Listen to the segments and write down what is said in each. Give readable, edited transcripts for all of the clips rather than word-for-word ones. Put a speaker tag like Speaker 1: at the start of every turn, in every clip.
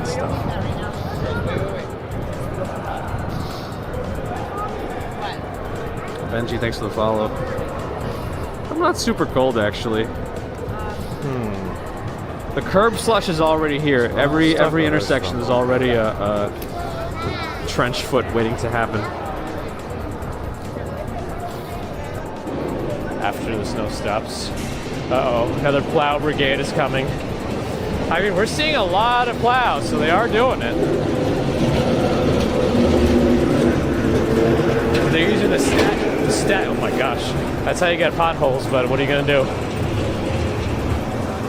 Speaker 1: stuff. Benji, thanks for the follow. I'm not super cold, actually. The curb slush is already here. Every intersection is already a trench foot waiting to happen. After the snow stops. Uh-oh, another plow brigade is coming. I mean, we're seeing a lot of plows, so they are doing it. They're using the stat. Oh my gosh, that's how you get potholes. But what are you gonna do?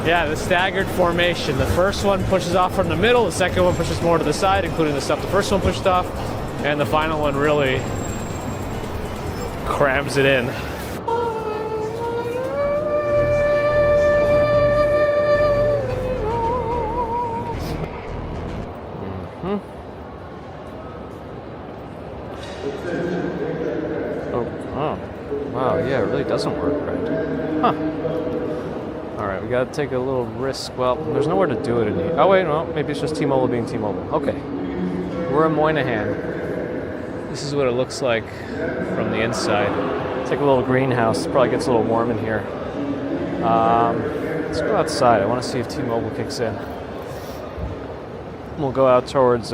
Speaker 1: Yeah, the staggered formation. The first one pushes off from the middle. The second one pushes more to the side, including the stuff the first one pushed off, and the final one really crams it in. Wow, yeah, it really doesn't work right. Huh. Alright, we gotta take a little risk. Well, there's nowhere to do it in here. Oh wait, no, maybe it's just T-Mobile being T-Mobile. Okay. We're in Moynihan. This is what it looks like from the inside. It's like a little greenhouse. It probably gets a little warm in here. Let's go outside. I want to see if T-Mobile kicks in. We'll go out towards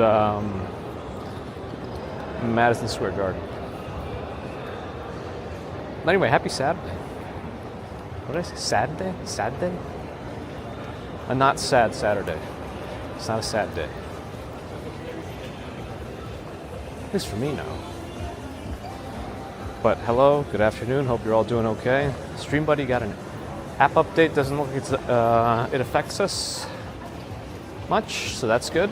Speaker 1: Madison Square Garden. Anyway, happy Saturday. What did I say? Saturday? Saturday? A not sad Saturday. It's not a sad day. At least for me now. But hello, good afternoon. Hope you're all doing okay. StreamBuddy got an app update. Doesn't look like it affects us much, so that's good.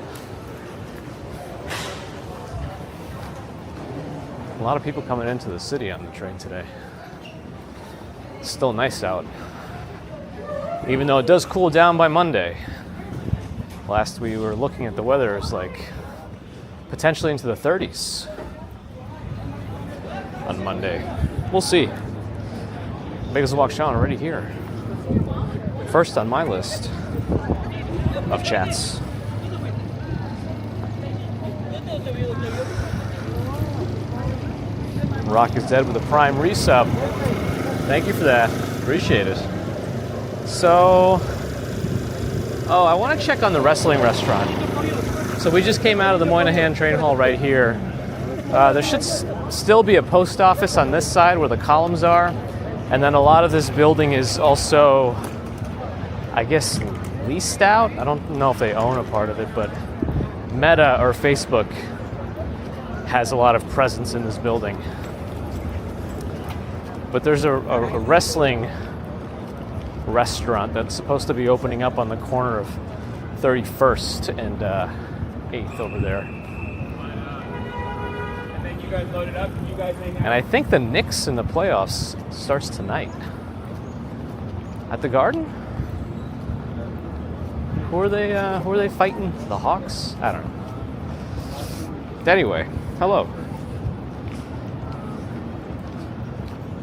Speaker 1: A lot of people coming into the city on the train today. It's still nice out, even though it does cool down by Monday. Last we were looking at the weather, it's like potentially into the 30s on Monday. We'll see. Vegas Walk Sean already here. First on my list of chats. Rock is Dead with a Prime resub. Thank you for that. Appreciate it. So, I want to check on the wrestling restaurant. So we just came out of the Moynihan train hall right here. There should still be a post office on this side where the columns are. And then a lot of this building is also, I guess, leased out. I don't know if they own a part of it, but Meta or Facebook has a lot of presence in this building. But there's a wrestling restaurant that's supposed to be opening up on the corner of 31st and 8th over there.
Speaker 2: And then you guys load it up and you guys hang out.
Speaker 1: And I think the Knicks in the playoffs starts tonight. At the Garden? Who are they fighting? The Hawks? I don't know. Anyway, hello.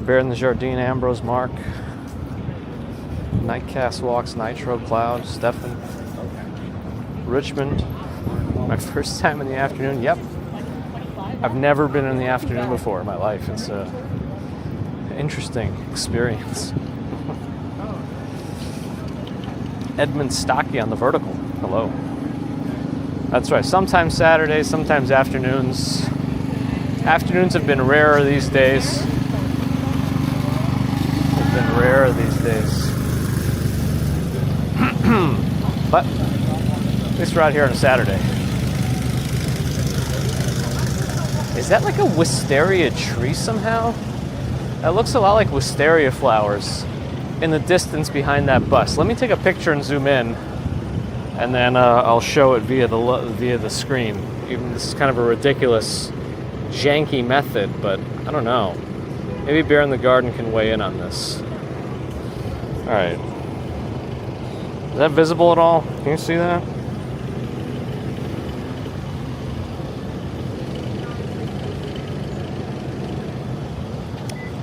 Speaker 1: Bear in the Jardine, Ambrose, Mark. Nightcast Walks, Nitro, Cloud, Stefan. Richmond. My first time in the afternoon. Yep. I've never been in the afternoon before in my life. It's an interesting experience. Edmund Stocky on the vertical. Hello. That's right. Sometimes Saturdays, sometimes afternoons. Afternoons have been rarer these days. But at least we're out here on a Saturday. Is that like a wisteria tree somehow? That looks a lot like wisteria flowers in the distance behind that bus. Let me take a picture and zoom in, and then I'll show it via the screen. Even this is kind of a ridiculous, janky method, but I don't know. Maybe Bear in the Garden can weigh in on this. All right. Is that visible at all? Can you see that?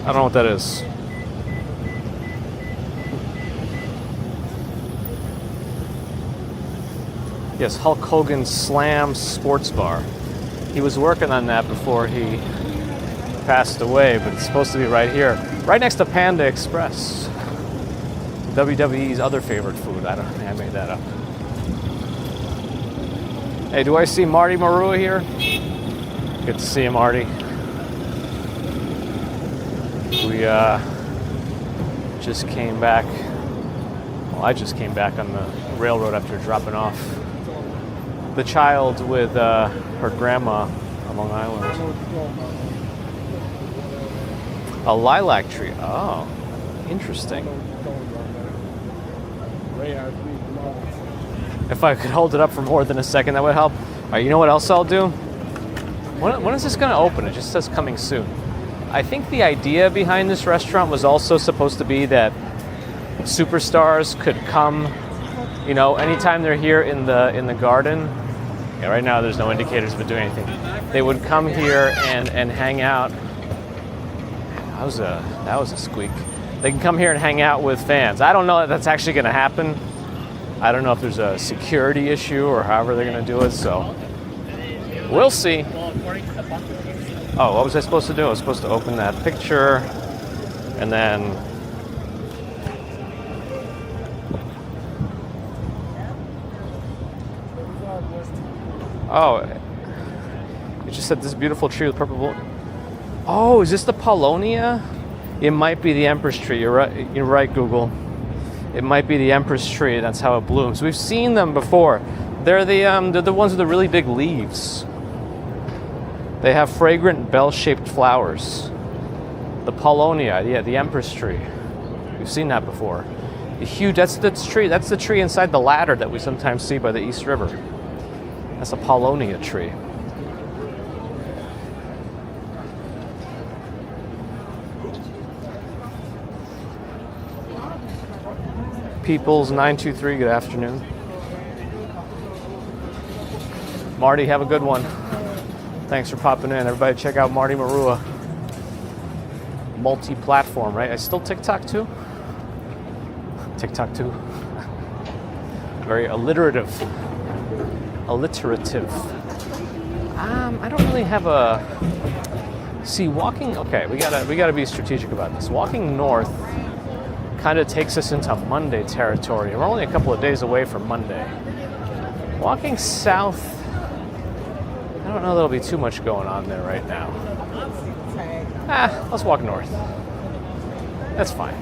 Speaker 1: I don't know what that is. Yes, Hulk Hogan Slam Sports Bar. He was working on that before he passed away, but it's supposed to be right here, right next to Panda Express, WWE's other favorite food. I made that up. Hey, do I see Marty Marua here? Good to see you, Marty. We just came back. Well, I just came back on the railroad after dropping off the child with her grandma on Long Island. A lilac tree. Oh, interesting. If I could hold it up for more than a second, that would help. All right, you know what else I'll do? When is this going to open? It just says coming soon. I think the idea behind this restaurant was also supposed to be that superstars could come, you know, anytime they're here in the garden. Yeah, right now there's no indicators of it doing anything. They would come here and hang out. That was a squeak. They can come here and hang out with fans. I don't know if that's actually going to happen. I don't know if there's a security issue or however they're going to do it, so we'll see. Oh, what was I supposed to do? I was supposed to open that picture and then oh, it just said this beautiful tree with purple bloom. Oh, is this the Paulownia? It might be the Empress tree. You're right. You're right, Google. It might be the Empress tree. That's how it blooms. We've seen them before. They're the ones with the really big leaves. They have fragrant bell-shaped flowers. The Paulownia, yeah, the Empress tree. We've seen that before. The huge. That's the tree. That's the tree inside the ladder that we sometimes see by the East River. That's a Paulownia tree. Peoples 923, good afternoon. Marty, have a good one. Thanks for popping in. Everybody check out Marty Marua. Multi-platform, right? I still TikTok too? TikTok too. Very alliterative. I don't really have a... See, walking... Okay, we gotta be strategic about this. Walking north kind of takes us into Monday territory. We're only a couple of days away from Monday. Walking south, I don't know there'll be too much going on there right now. Let's walk north. That's fine.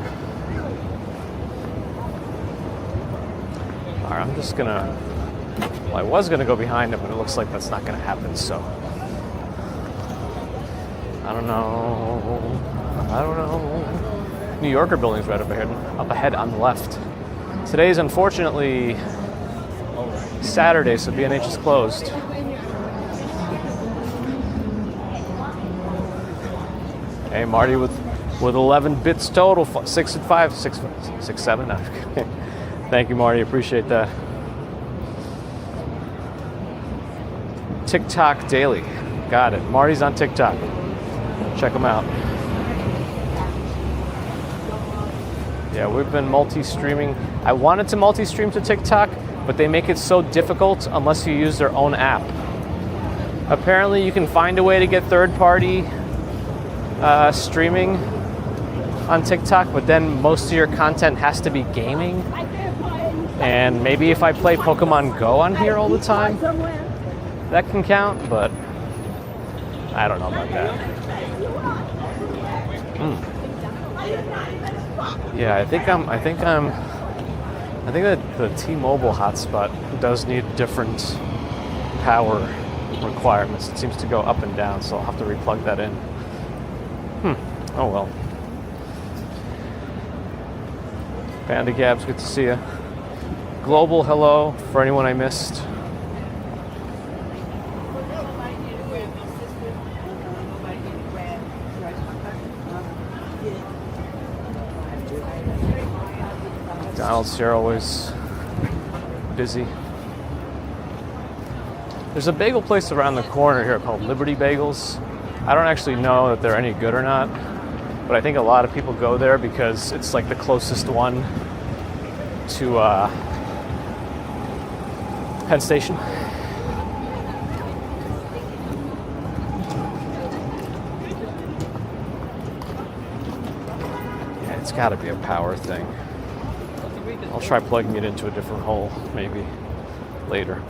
Speaker 1: All right, I'm just gonna... Well, I was gonna go behind him, but it looks like that's not gonna happen, so... I don't know. New Yorker building's right up ahead on the left. Today's unfortunately Saturday, so B&H is closed. Hey, Marty with 11 bits total, 6 and 5, 6, 7. No. Thank you, Marty. Appreciate that. TikTok daily. Got it. Marty's on TikTok. Check him out. Yeah, we've been multi-streaming. I wanted to multi-stream to TikTok, but they make it so difficult unless you use their own app. Apparently, you can find a way to get third-party streaming on TikTok, but then most of your content has to be gaming. And maybe if I play Pokemon Go on here all the time, that can count, but I don't know about that. Yeah, I think that the T-Mobile hotspot does need different power requirements. It seems to go up and down, so I'll have to replug that in. Oh well. Panda Gabs, good to see you. Global hello for anyone I missed. McDonald's here always busy. There's a bagel place around the corner here called Liberty Bagels. I don't actually know that they're any good or not, but I think a lot of people go there because it's like the closest one to Penn Station. Yeah, it's got to be a power thing. I'll try plugging it into a different hole, maybe later.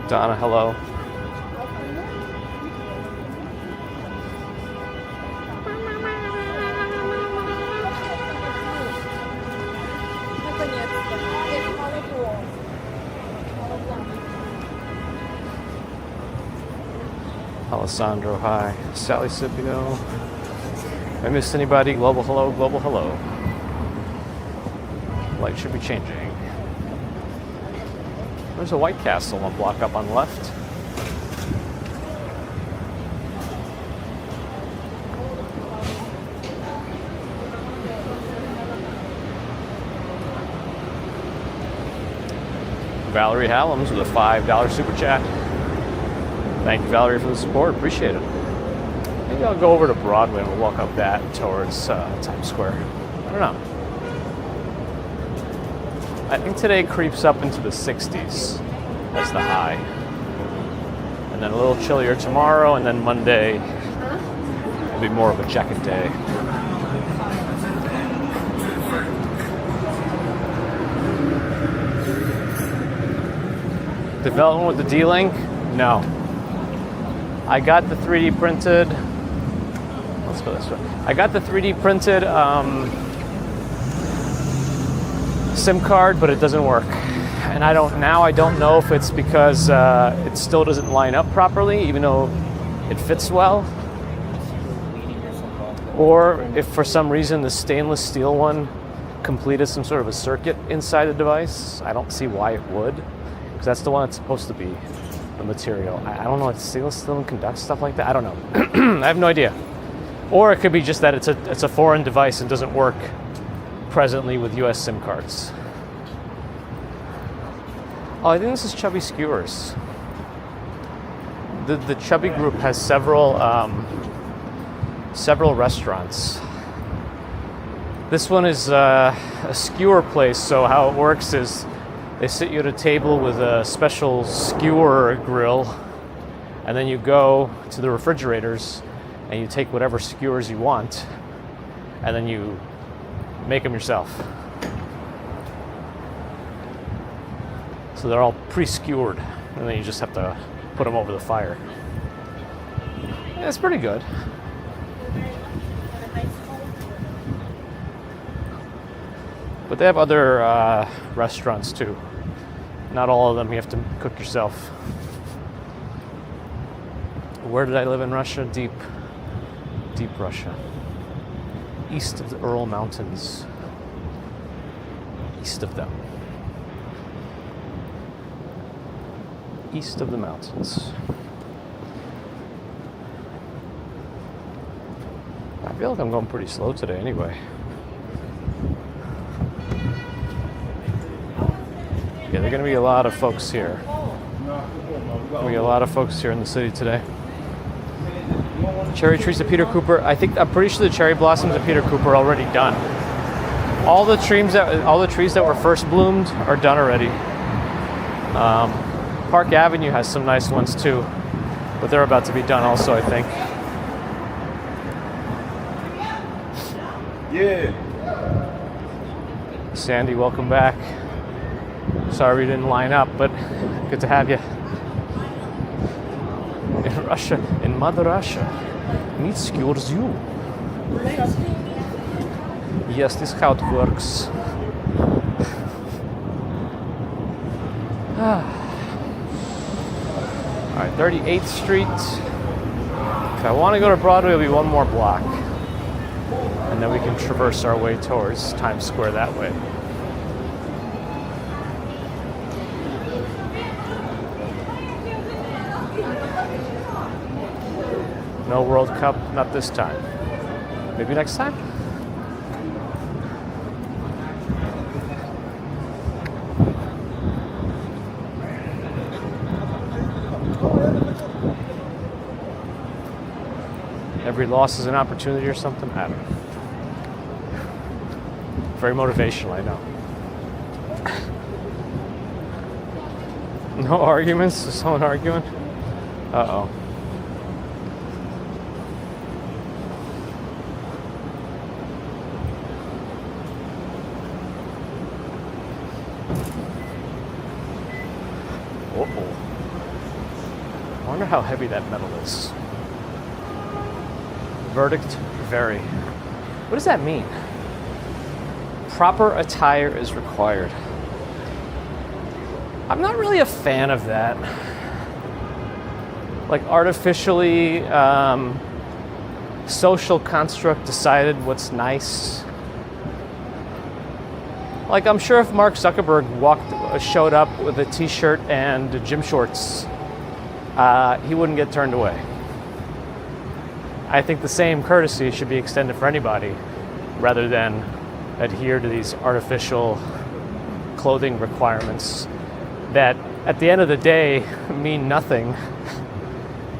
Speaker 1: Donna, hello. Alessandro, hi. Sally Scipio. If I missed anybody, global hello, global hello. Light should be changing. There's a White Castle one block up on the left. Valerie Hallams with a $5 super chat. Thank you, Valerie, for the support. Appreciate it. Maybe I'll go over to Broadway and we'll walk up that towards Times Square. I don't know. I think today creeps up into the 60s as the high. And then a little chillier tomorrow, and then Monday will be more of a jacket day. Development with the D-Link? No. I got the 3D printed. Let's go this way. I got the 3D printed SIM card, but it doesn't work. And I don't know if it's because it still doesn't line up properly, even though it fits well, or if for some reason the stainless steel one completed some sort of a circuit inside the device. I don't see why it would, because that's the one that's supposed to be the material. I don't know if stainless steel conducts stuff like that. I don't know. I have no idea. Or it could be just that it's a foreign device and doesn't work presently with US SIM cards. Oh, I think this is Chubby Skewers. The Chubby group has several restaurants. This one is a skewer place, so how it works is they sit you at a table with a special skewer grill, and then you go to the refrigerators and you take whatever skewers you want, and then you make them yourself. So they're all pre-skewered, and then you just have to put them over the fire. Yeah, it's pretty good. But they have other restaurants too. Not all of them you have to cook yourself. Where did I live in Russia? Deep Russia. East of the Ural Mountains. East of them. East of the mountains. I feel like I'm going pretty slow today anyway. Yeah, there are going to be a lot of folks here. There'll be a lot of folks here in the city today. Cherry trees of Peter Cooper. I'm pretty sure the cherry blossoms of Peter Cooper are already done. All the trees that were first bloomed are done already. Park Avenue has some nice ones too, but they're about to be done also, I think.
Speaker 3: Yeah.
Speaker 1: Sandy, welcome back. Sorry we didn't line up, but good to have you. In Russia, in Mother Russia, meat skewers you. Yes, this is how it works. Alright, 38th Street. If I want to go to Broadway, it'll be one more block. And then we can traverse our way towards Times Square that way. No World Cup, not this time. Maybe next time? Every loss is an opportunity or something. I don't know. Very motivational, I know. No arguments? Is someone arguing? Uh-oh. Uh-oh. I wonder how heavy that metal is. Verdict, very. What does that mean? Proper attire is required. I'm not really a fan of that. Like artificially social construct decided what's nice. Like I'm sure if Mark Zuckerberg showed up with a t-shirt and gym shorts, he wouldn't get turned away. I think the same courtesy should be extended for anybody rather than adhere to these artificial clothing requirements that at the end of the day mean nothing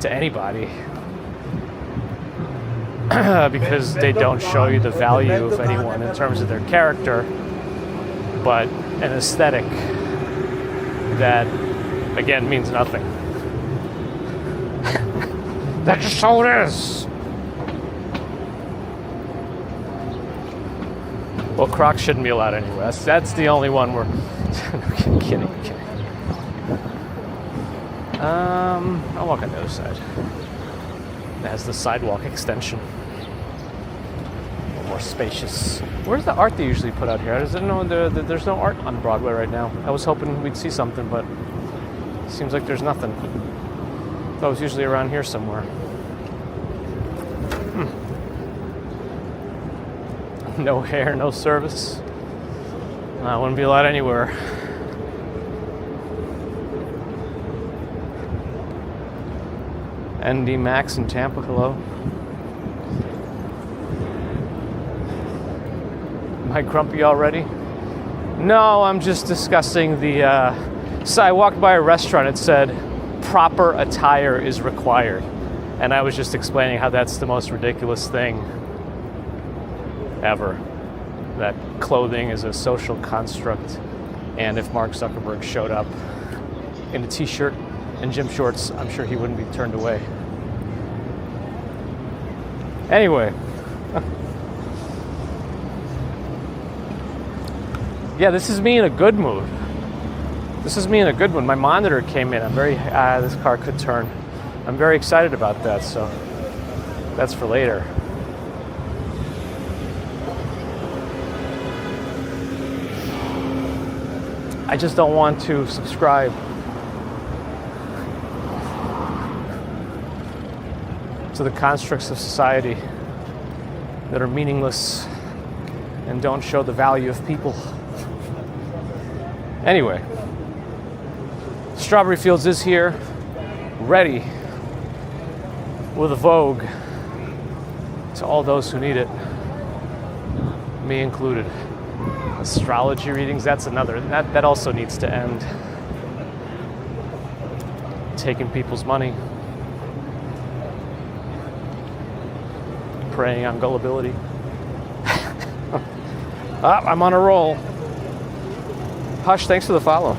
Speaker 1: to anybody because they don't show you the value of anyone in terms of their character, but an aesthetic that again means nothing. That's just how it is. Well, Crocs shouldn't be allowed anyway. That's the only one where. kidding. I'll walk on the other side. It has the sidewalk extension. A little more spacious. Where's the art they usually put out here? There's no art on Broadway right now. I was hoping we'd see something, but it seems like there's nothing. That was usually around here somewhere. No hair, no service. I wouldn't be allowed anywhere. ND Max in Tampa, hello. Am I grumpy already? No, I'm just discussing the... So I walked by a restaurant, it said, proper attire is required. And I was just explaining how that's the most ridiculous thing ever. That clothing is a social construct, and if Mark Zuckerberg showed up in a t-shirt and gym shorts, I'm sure he wouldn't be turned away. Anyway. Yeah, this is me in a good mood. This is me in a good mood. My monitor came in. I'm very, this car could turn. I'm very excited about that, so that's for later. I just don't want to subscribe to the constructs of society that are meaningless and don't show the value of people. Anyway, Strawberry Fields is here, ready with a Vogue to all those who need it, me included. Astrology readings, that's another, that also needs to end. Taking people's money. Preying on gullibility. I'm on a roll. Hush, thanks for the follow.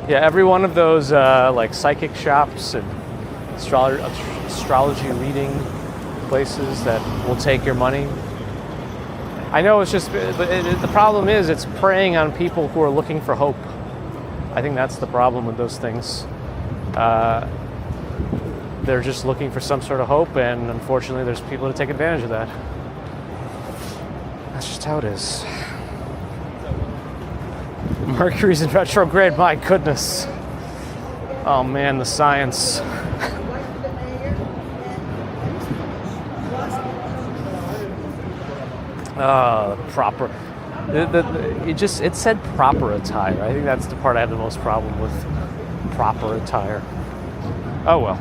Speaker 1: Yeah, every one of those like psychic shops and astrology reading places that will take your money. I know it's just, but the problem is it's preying on people who are looking for hope. I think that's the problem with those things. They're just looking for some sort of hope, and unfortunately there's people to take advantage of that. That's just how it is. Mercury's in retrograde, my goodness. Oh man, the science. Proper. It said proper attire. I think that's the part I have the most problem with. Proper attire. Oh well.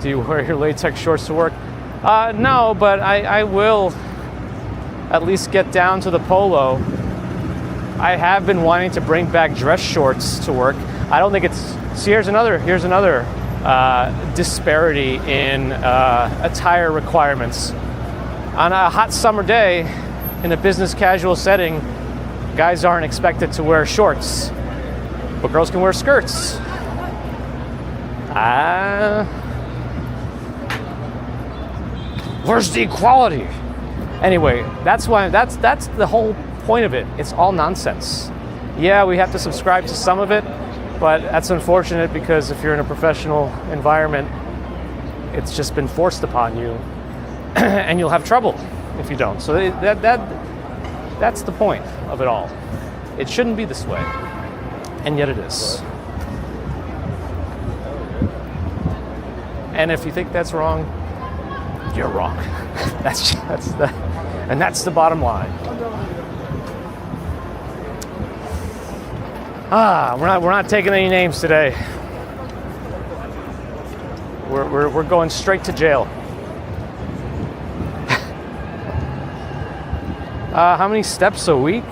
Speaker 1: Do you wear your latex shorts to work? No, but I will at least get down to the polo. I have been wanting to bring back dress shorts to work. I don't think it's... See, here's another disparity in attire requirements. On a hot summer day, in a business casual setting, guys aren't expected to wear shorts, but girls can wear skirts. Where's the equality? Anyway, that's the whole point of it. It's all nonsense. Yeah, we have to subscribe to some of it, but that's unfortunate because if you're in a professional environment, it's just been forced upon you, and you'll have trouble if you don't. So that's the point of it all. It shouldn't be this way, and yet it is. And if you think that's wrong, you're wrong. That's the bottom line. We're not taking any names today. We're going straight to jail. How many steps a week?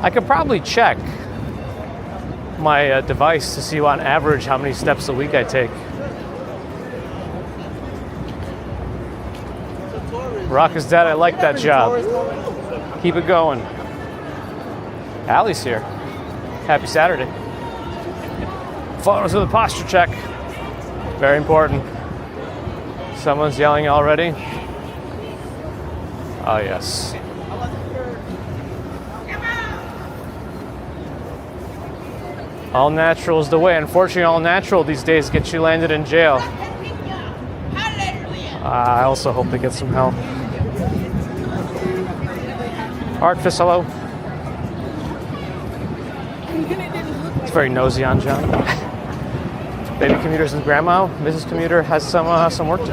Speaker 1: I could probably check my device to see on average how many steps a week I take. Rock is dead. I like that job. Keep it going. Allie's here. Happy Saturday. Photos with a posture check. Very important. Someone's yelling already. Oh, yes. All natural is the way. Unfortunately, all natural these days gets you landed in jail. I also hope they get some help. Artfist, hello. It's very nosy on John. Baby commuters and grandma. Mrs. Commuter has some work to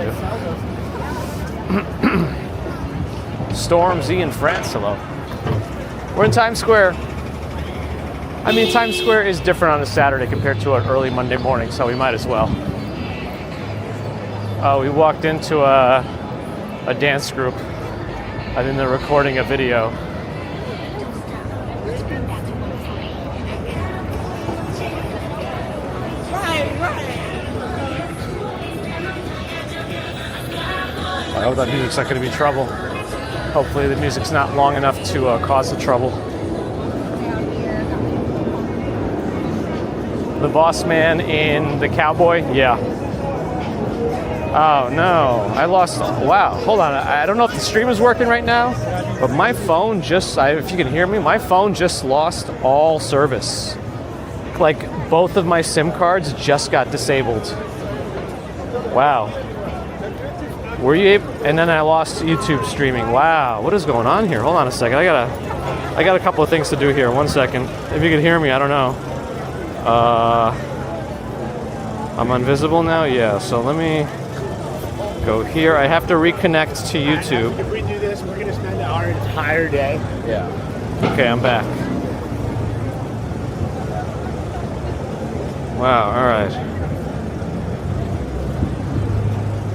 Speaker 1: do. Storm Z in France, hello. We're in Times Square. I mean, Times Square is different on a Saturday compared to an early Monday morning, so we might as well. We walked into a dance group. I think they're recording a video. I hope that music's not going to be trouble. Hopefully the music's not long enough to cause the trouble. The boss man in the cowboy? Yeah. Oh no, I lost, wow, hold on. I don't know if the stream is working right now, but my phone just, if you can hear me, my phone just lost all service. Like both of my SIM cards just got disabled. Wow. Were you able, and then I lost YouTube streaming. Wow, what is going on here? Hold on a second, I got a couple of things to do here. 1 second. If you can hear me, I don't know. I'm invisible now? Yeah, so let me go here. I have to reconnect to YouTube.
Speaker 2: If we do this, we're going to spend our entire day.
Speaker 1: Yeah. Okay, I'm back. Wow, all right.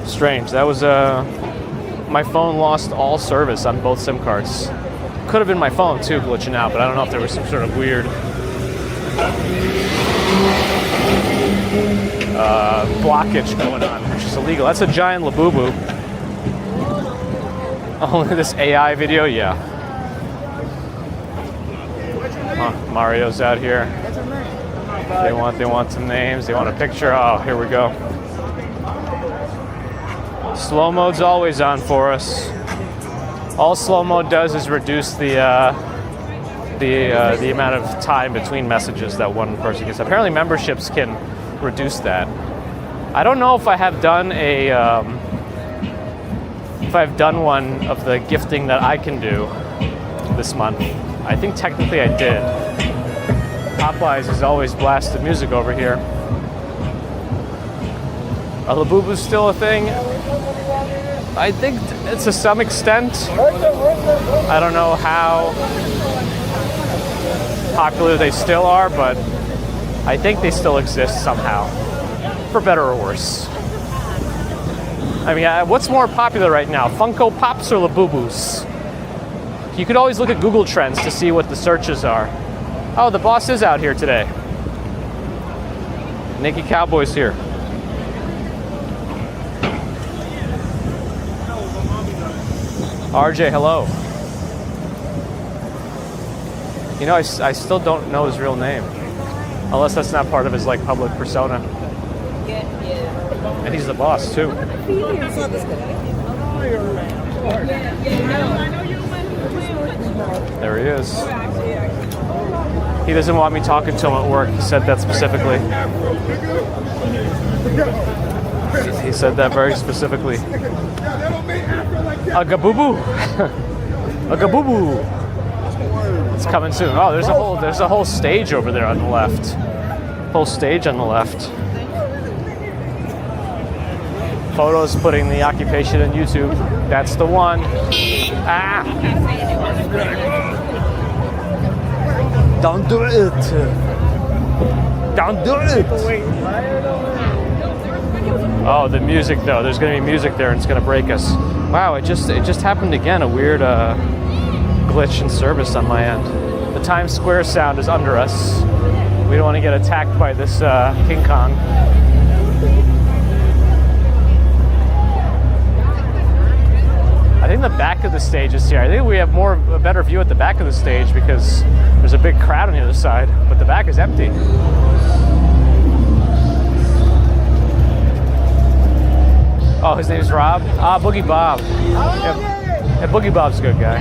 Speaker 1: Strange. That was, my phone lost all service on both SIM cards. Could have been my phone too glitching out, but I don't know if there was some sort of weird blockage going on, which is illegal. That's a giant labubu. Only this AI video, yeah. Mario's out here. They want some names. They want a picture. Oh, here we go. Slow mode's always on for us. All slow mode does is reduce the amount of time between messages that one person gets. Apparently, memberships can reduce that. I don't know if I have done one of the gifting that I can do this month. I think technically I did. Popeyes has always blasted music over here. A Labubu's still a thing. I think it's to some extent. I don't know how popular they still are, but I think they still exist somehow, for better or worse. I mean, what's more popular right now, Funko Pops or Labubus? You could always look at Google Trends to see what the searches are. Oh, the boss is out here today. Naked Cowboy's here. RJ, hello. You know, I still don't know his real name. Unless that's not part of his, like, public persona. And he's the boss, too. There he is. He doesn't want me talking to him at work. He said that specifically. He said that very specifically. A gaboo-boo. A gaboo-boo. It's coming soon. Oh, there's a whole stage over there on the left. Whole stage on the left. Photos putting the occupation in YouTube. That's the one. Ah! Don't do it. Don't do it. Oh, the music though. There's going to be music there, and it's going to break us. Wow! It just happened again. A weird glitch in service on my end. The Times Square sound is under us. We don't want to get attacked by this King Kong. I think the back of the stage is here. I think we have a better view at the back of the stage because there's a big crowd on the other side, but the back is empty. Oh, his name's Rob? Ah, Boogie Bob. Yeah, Boogie Bob's a good guy.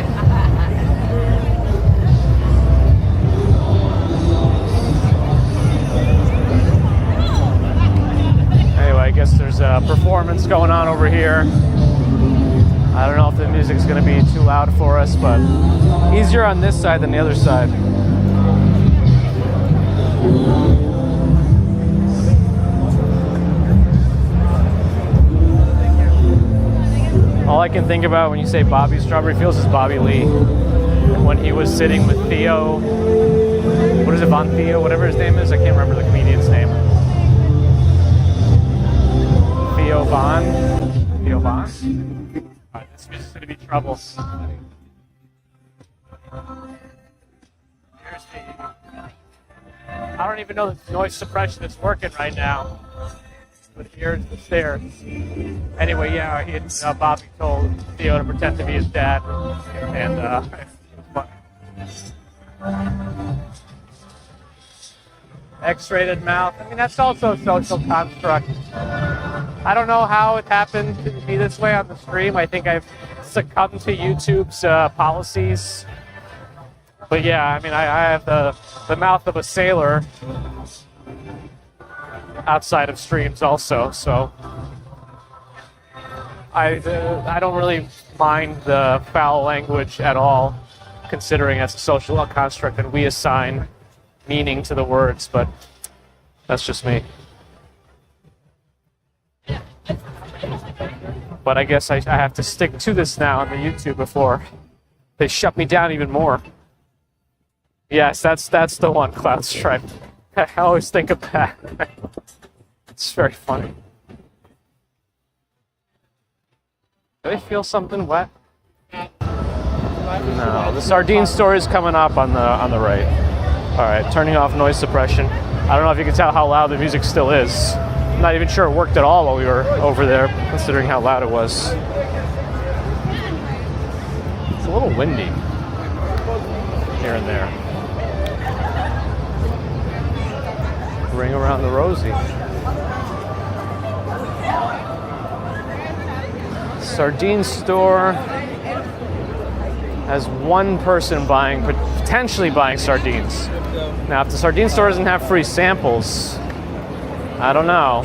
Speaker 1: Anyway, I guess there's a performance going on over here. I don't know if the music's going to be too loud for us, but easier on this side than the other side. All I can think about when you say Bobby Strawberry Fields is Bobby Lee. When he was sitting with Theo, what is it, Von Theo, whatever his name is? I can't remember the comedian's name. Theo Von? Theo Von? Alright, this is going to be trouble. Here's the... I don't even know if noise suppression is working right now. But here's the stairs. Anyway, yeah, Bobby told Theo to pretend to be his dad. And, X-rated mouth. I mean, that's also a social construct. I don't know how it happened to be this way on the stream. I think I've succumbed to YouTube's policies. But yeah, I mean, I have the mouth of a sailor outside of streams also, so I don't really mind the foul language at all, considering it's a social construct and we assign meaning to the words, but that's just me. But I guess I have to stick to this now on the YouTube before they shut me down even more. Yes, that's the one, Cloud Stripe. I always think of that. It's very funny. Do they feel something wet? No, the sardine store is coming up on the right. All right, turning off noise suppression. I don't know if you can tell how loud the music still is. I'm not even sure it worked at all while we were over there, considering how loud it was. It's a little windy here and there. Ring around the rosy. Sardine store has one person potentially buying sardines. Now, if the sardine store doesn't have free samples, I don't know.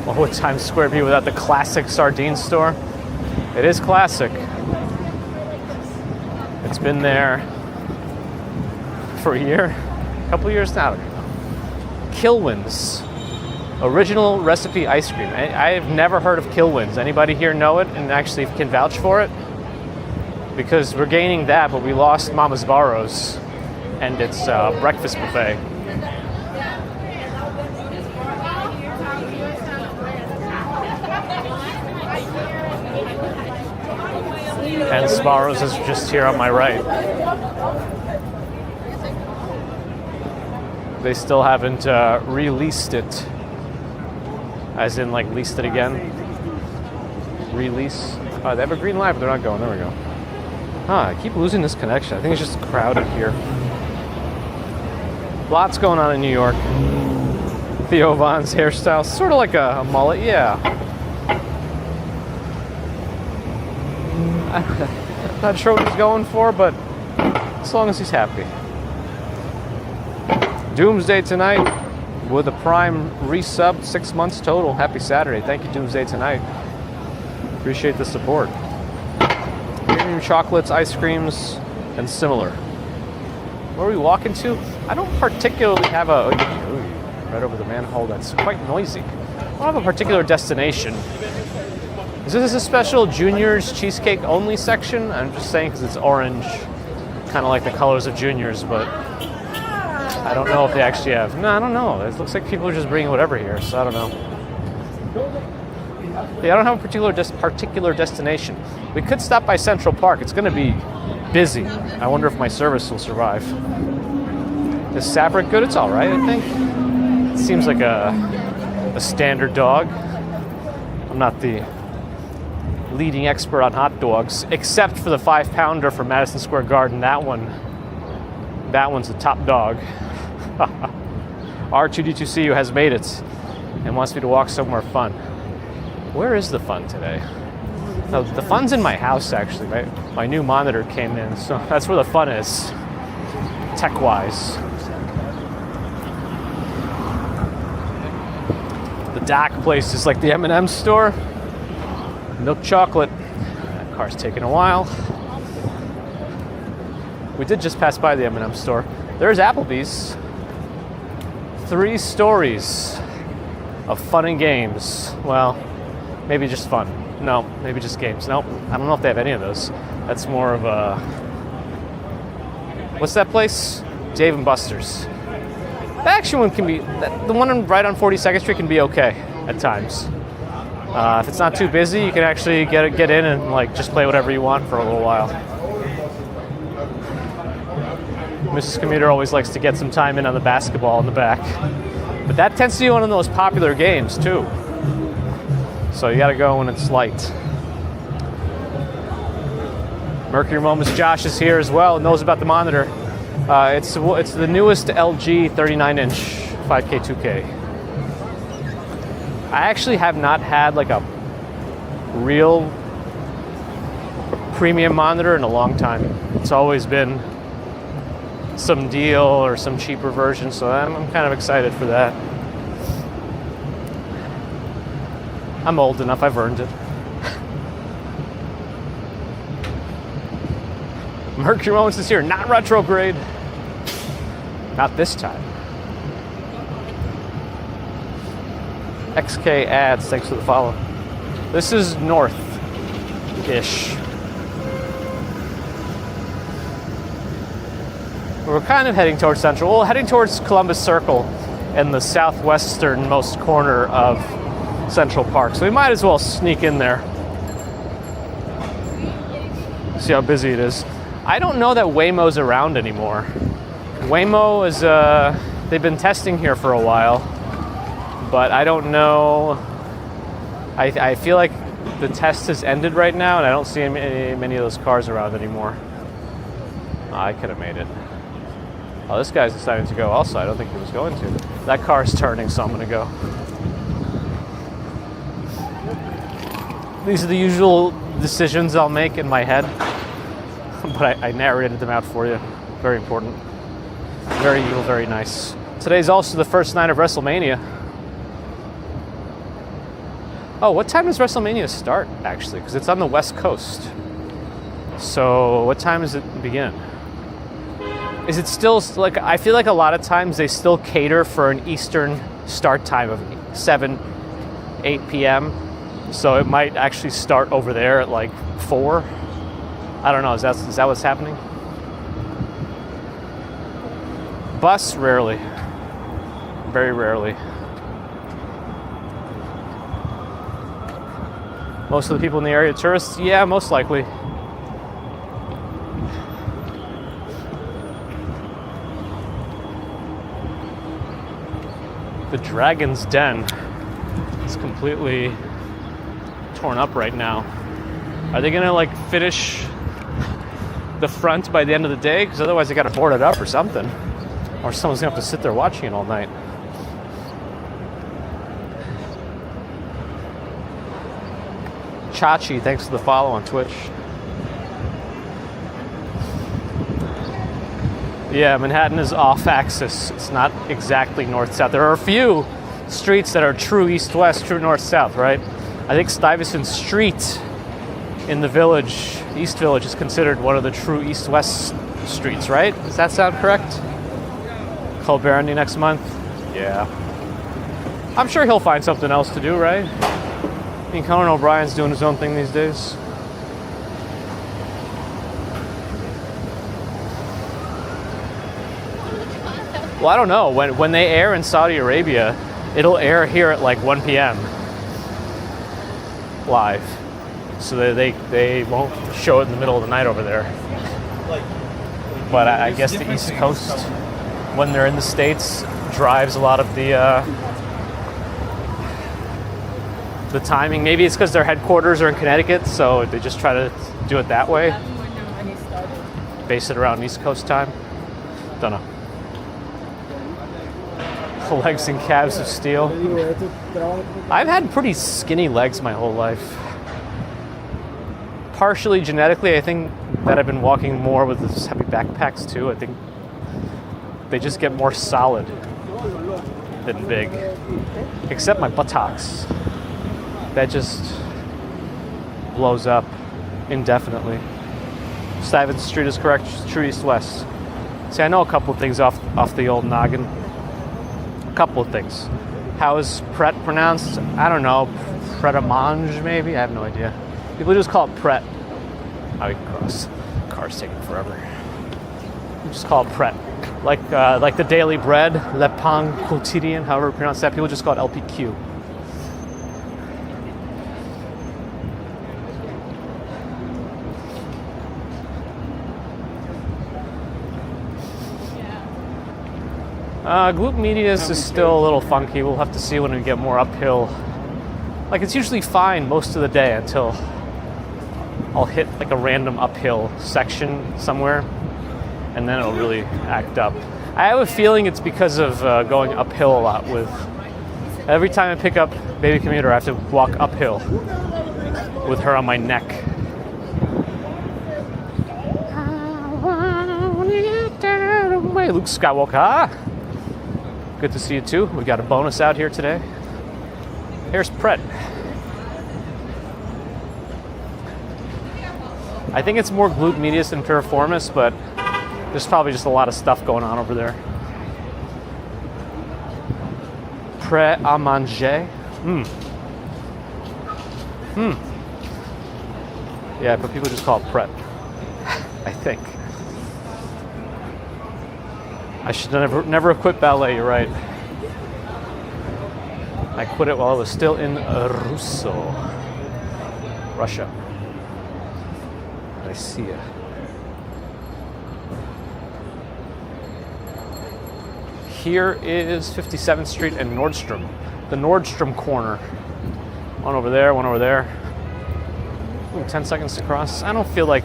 Speaker 1: What would Times Square be without the classic sardine store? It is classic. It's been there for a year, a couple years now. Kilwin's original recipe ice cream. I've never heard of Kilwin's. Anybody here know it and actually can vouch for it? Because we're gaining that, but we lost Mama's Barrows. and its breakfast buffet. And Sbarro's is just here on my right. They still haven't released it, as in like leased it again. Release. They have a green light, but they're not going. There we go. I keep losing this connection. I think it's just crowded here. Lots going on in New York. Theo Von's hairstyle, sort of like a mullet, yeah. I'm not sure what he's going for, but as long as he's happy. Doomsday Tonight with a Prime resub, 6 months total. Happy Saturday. Thank you, Doomsday Tonight. Appreciate the support. Premium chocolates, ice creams, and similar. Where are we walking to? I don't particularly have a... right over the manhole, that's quite noisy. I don't have a particular destination. Is this a special Junior's cheesecake only section? I'm just saying because it's orange, kind of like the colors of Junior's, but I don't know if they actually have. No, I don't know. It looks like people are just bringing whatever here, so I don't know. Yeah, I don't have a particular destination. We could stop by Central Park. It's going to be busy. I wonder if my service will survive. Is Sabrick good? It's all right, I think. It seems like a standard dog. I'm not the leading expert on hot dogs, except for the 5-pounder from Madison Square Garden. That one's the top dog. R2D2CU has made it and wants me to walk somewhere fun. Where is the fun today? No, the fun's in my house, actually. My new monitor came in, so that's where the fun is, tech-wise. The Dak place is like the M&M store. Milk chocolate. That car's taking a while. We did just pass by the M&M store. There's Applebee's. 3 stories of fun and games. Well, maybe just fun. No, maybe just games. Nope, I don't know if they have any of those. That's more of a... What's that place? Dave & Buster's. The action one can be... The one right on 42nd Street can be okay at times. If it's not too busy, you can actually get in and like just play whatever you want for a little while. Mrs. Commuter always likes to get some time in on the basketball in the back. But that tends to be one of the most popular games, too. So you gotta go when it's light. Mercury Moments Josh is here as well, knows about the monitor. It's the newest LG 39-inch 5K 2K. I actually have not had like a real premium monitor in a long time. It's always been some deal or some cheaper version, so I'm kind of excited for that. I'm old enough, I've earned it. Mercury Moments is here, not retrograde. Not this time. XK ads, thanks for the follow. This is north-ish. We're kind of heading towards Central. Well, heading towards Columbus Circle in the southwesternmost corner of Central Park. So we might as well sneak in there. See how busy it is. I don't know that Waymo's around anymore. Waymo is, they've been testing here for a while, but I don't know. I feel like the test has ended right now, and I don't see many of those cars around anymore. I could have made it. Oh, this guy's deciding to go also. I don't think he was going to. That car's turning, so I'm going to go. These are the usual decisions I'll make in my head, but I narrated them out for you. Very important. Very evil, very nice. Today's also the first night of WrestleMania. Oh, what time does WrestleMania start, actually? Because it's on the West Coast. So what time does it begin? Is it still, like, I feel like a lot of times they still cater for an Eastern start time of 7, 8 p.m. So it might actually start over there at like 4. I don't know, is that what's happening? Bus, rarely. Very rarely. Most of the people in the area, tourists? Yeah, most likely. The Dragon's Den is completely torn up right now. Are they gonna like finish the front by the end of the day? Because otherwise they gotta board it up or something. Or someone's gonna have to sit there watching it all night. Chachi, thanks for the follow on Twitch. Yeah, Manhattan is off axis. It's not exactly north-south. There are a few streets that are true east-west, true north-south, right? I think Stuyvesant Street in the village, East Village, is considered one of the true east-west streets, right? Does that sound correct? Colberni next month? Yeah. I'm sure he'll find something else to do, right? I mean, Conan O'Brien's doing his own thing these days. Well, I don't know. When they air in Saudi Arabia, it'll air here at like 1 p.m. live. So they won't show it in the middle of the night over there. But I guess the East Coast, when they're in the States, drives a lot of the timing. Maybe it's because their headquarters are in Connecticut, so they just try to do it that way. Base it around East Coast time. Don't know. Legs and calves of steel. I've had pretty skinny legs my whole life. Partially genetically, I think that I've been walking more with these heavy backpacks too. I think they just get more solid than big. Except my buttocks. That just blows up indefinitely. Stuyvesant Street is correct, true east-west. See, I know a couple of things off the old noggin. A couple of things. How is Pret pronounced? I don't know. Pret-a-mange, maybe? I have no idea. People just call it Pret. Oh, we can cross. Car's taking forever. We just call it Pret. Like the Daily Bread, Le Pain Quotidien, however you pronounce that. People just call it LPQ. Glute medius is still a little funky. We'll have to see when we get more uphill. Like, it's usually fine most of the day until I'll hit like a random uphill section somewhere, and then it'll really act up. I have a feeling it's because of going uphill a lot. With every time I pick up baby commuter, I have to walk uphill with her on my neck. Luke Skywalker. Good to see you too. We got a bonus out here today. Here's Pret. I think it's more glute medius than piriformis, but there's probably just a lot of stuff going on over there. Pret à manger. Yeah, but people just call it Pret, I think. I should never have quit ballet, you're right. I quit it while I was still in Russia. I see ya. Here is 57th Street and Nordstrom. The Nordstrom corner. One over there, one over there. Ooh, 10 seconds to cross. I don't feel like,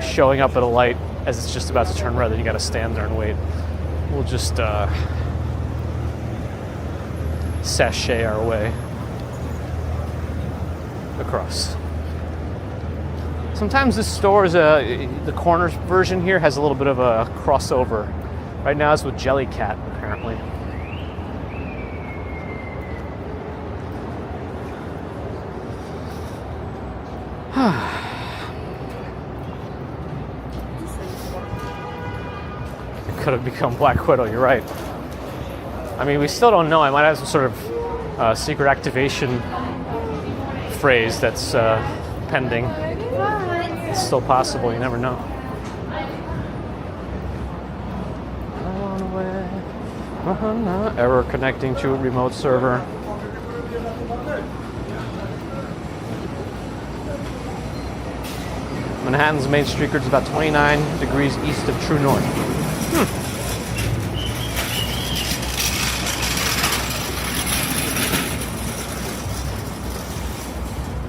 Speaker 1: showing up at a light as it's just about to turn red, then you gotta stand there and wait. We'll just sashay our way across. Sometimes this store is the corner version here has a little bit of a crossover. Right now it's with Jellycat, apparently. Could have become Black Widow, you're right. I mean, we still don't know. I might have some sort of secret activation phrase that's pending. It's still possible, you never know. Error connecting to a remote server. Manhattan's main street grid is about 29 degrees east of true north.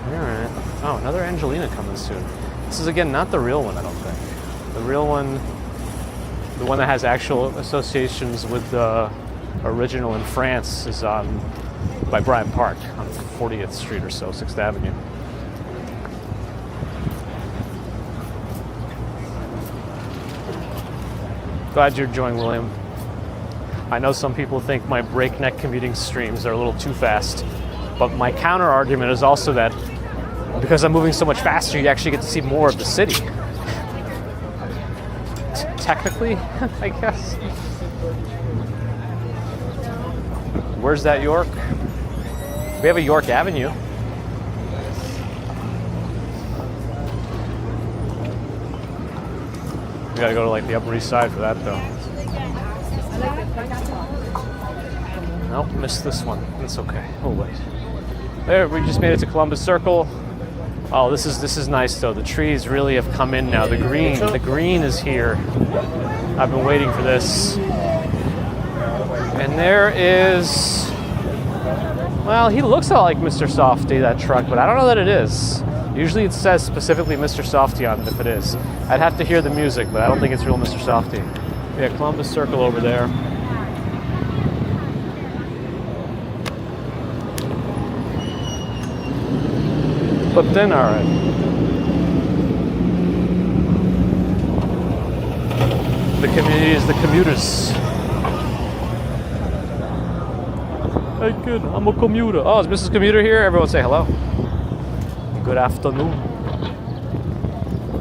Speaker 1: Alright. Oh, another Angelina coming soon. This is, again, not the real one, I don't think. The real one, the one that has actual associations with the original in France, is by Bryant Park on 40th Street or so, 6th Avenue. Glad you're enjoying, William. I know some people think my breakneck commuting streams are a little too fast, but my counter argument is also that because I'm moving so much faster, you actually get to see more of the city. Technically, I guess. Where's that York? We have a York Avenue. We gotta go to like the Upper East Side for that though. Nope, missed this one. That's okay. Oh wait. There, we just made it to Columbus Circle. Oh, this is nice though. The trees really have come in now. The green is here. I've been waiting for this. And there is, well, he looks a lot like Mr. Softy, that truck, but I don't know that it is. Usually it says specifically Mr. Softy on it if it is. I'd have to hear the music, but I don't think it's real Mr. Softy. Yeah, Columbus Circle over there. Flipped in, all right. The community is the commuters. Hey kid, I'm a commuter. Oh, is Mrs. Commuter here? Everyone say hello. Good afternoon.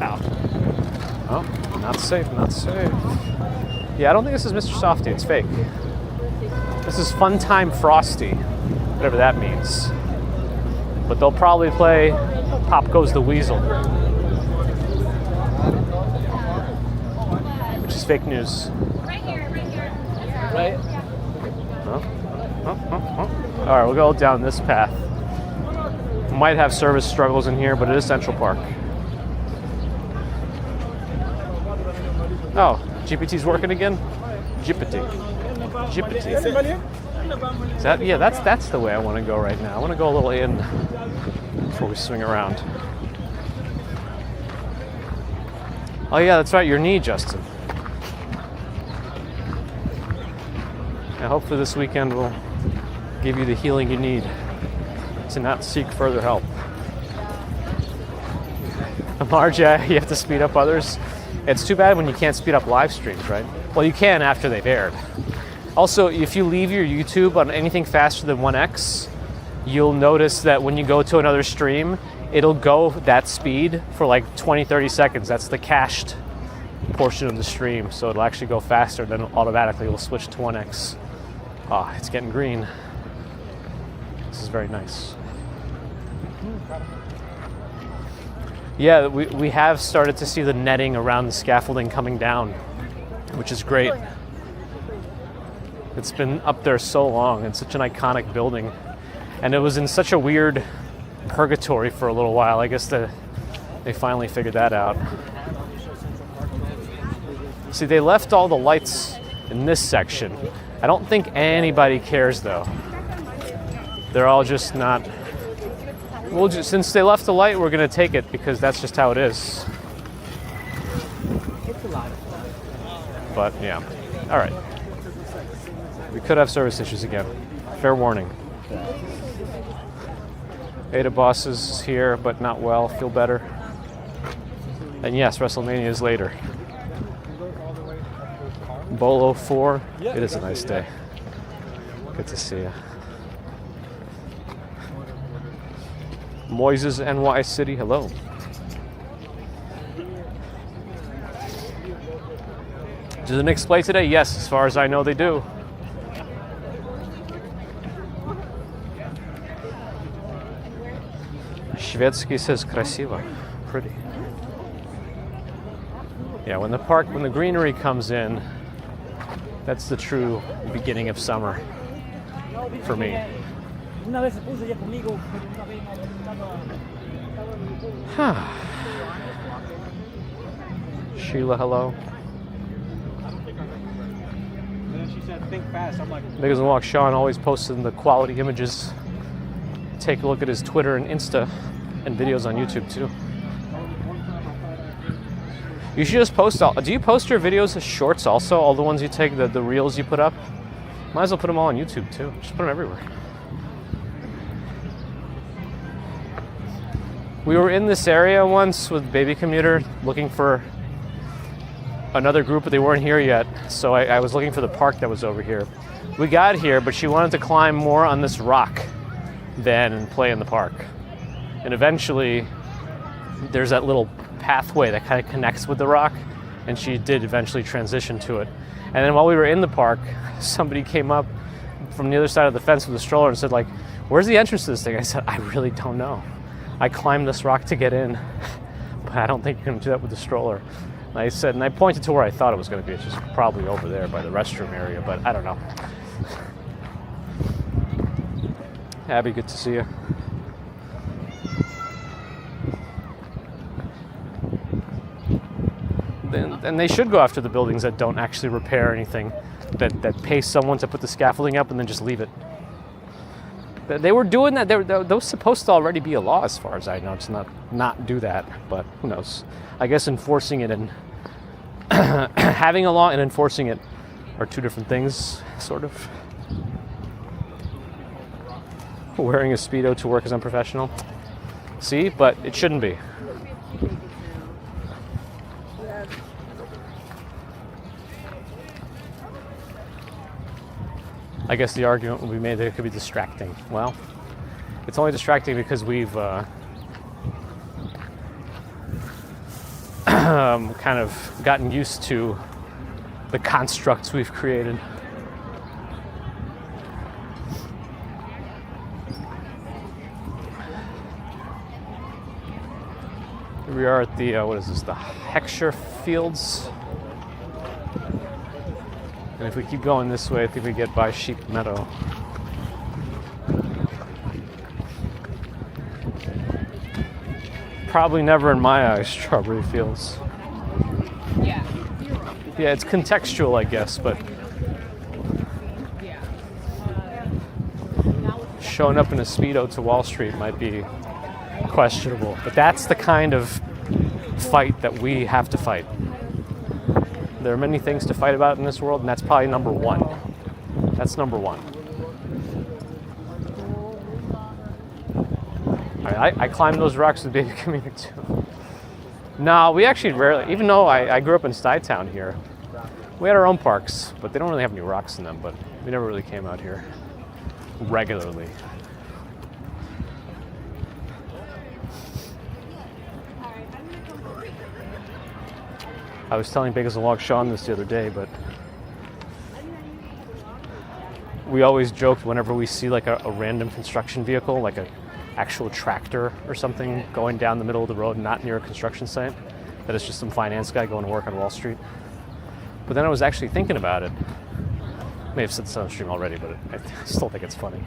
Speaker 1: Ow. Oh, not safe, not safe. Yeah, I don't think this is Mr. Softy, it's fake. This is Fun Time Frosty, whatever that means. But they'll probably play Pop Goes the Weasel, which is fake news.
Speaker 3: Right here.
Speaker 2: Right?
Speaker 1: Oh. All right, we'll go down this path. Might have service struggles in here, but it is Central Park. Oh, GPT's working again? GPT. Is that, yeah, that's the way I want to go right now. I want to go a little in before we swing around. Oh yeah, that's right, your knee, Justin. Yeah, hopefully this weekend will give you the healing you need to not seek further help. Marja, you have to speed up others. It's too bad when you can't speed up live streams, right? Well, you can after they've aired. Also, if you leave your YouTube on anything faster than 1x, you'll notice that when you go to another stream, it'll go that speed for like 20-30 seconds. That's the cached portion of the stream, so it'll actually go faster, then automatically it'll switch to 1x. Ah, it's getting green. This is very nice. Yeah, we have started to see the netting around the scaffolding coming down, which is great. It's been up there so long. It's such an iconic building. And it was in such a weird purgatory for a little while. I guess they finally figured that out. See, they left all the lights in this section. I don't think anybody cares, though. They're all just not... since they left the light, we're going to take it because that's just how it is. But, yeah. All right. We could have service issues again. Fair warning. Ada Boss is here, but not well. Feel better. And yes, WrestleMania is later. Bolo 4. It is a nice day. Good to see you. Moises NY City, hello. Do the Knicks play today? Yes, as far as I know, they do. Шведский says красиво, pretty. Yeah, when the greenery comes in, That's the true beginning of summer for me. Sheila, hello.
Speaker 2: She said, think fast. I'm like,
Speaker 1: Niggas and Walk Sean always posting the quality images. Take a look at his Twitter and Insta and videos on YouTube too. You should just post all. Do you post your videos as shorts also? All the ones you take, the reels you put up? Might as well put them all on YouTube too. Just put them everywhere. We were in this area once with Baby Commuter looking for another group, but they weren't here yet. So I was looking for the park that was over here. We got here, but she wanted to climb more on this rock than play in the park. And eventually, there's that little pathway that kind of connects with the rock, and she did eventually transition to it. And then while we were in the park, somebody came up from the other side of the fence with a stroller and said, like, where's the entrance to this thing? I said, I really don't know. I climbed this rock to get in, but I don't think you can do that with the stroller. And I said, and I pointed to where I thought it was going to be. It's just probably over there by the restroom area, but I don't know. Abby, good to see you. And they should go after the buildings that don't actually repair anything, that pay someone to put the scaffolding up and then just leave it. They were doing that. That was supposed to already be a law, as far as I know, to not do that. But who knows? I guess enforcing it and having a law and enforcing it are two different things, sort of. Wearing a Speedo to work is unprofessional. See, but it shouldn't be. I guess the argument will be made that it could be distracting. Well, it's only distracting because we've kind of gotten used to the constructs we've created. Here we are at the, what is this, the Heckscher Fields. And if we keep going this way, I think we get by Sheep Meadow. Probably never in my eyes, strawberry fields.
Speaker 3: Yeah.
Speaker 1: Yeah, it's contextual, I guess, but showing up in a Speedo to Wall Street might be questionable. But that's the kind of fight that we have to fight. There are many things to fight about in this world, and that's probably number one. That's number one. I climbed those rocks with Baby Commuter too. No, we actually rarely, even though I grew up in Stuytown here, we had our own parks, but they don't really have any rocks in them, but we never really came out here regularly. I was telling Bagels and Log Sean this the other day, but we always joked whenever we see like a random construction vehicle, like a actual tractor or something going down the middle of the road, not near a construction site, that it's just some finance guy going to work on Wall Street. But then I was actually thinking about it. I may have said this on stream already, but I still think it's funny.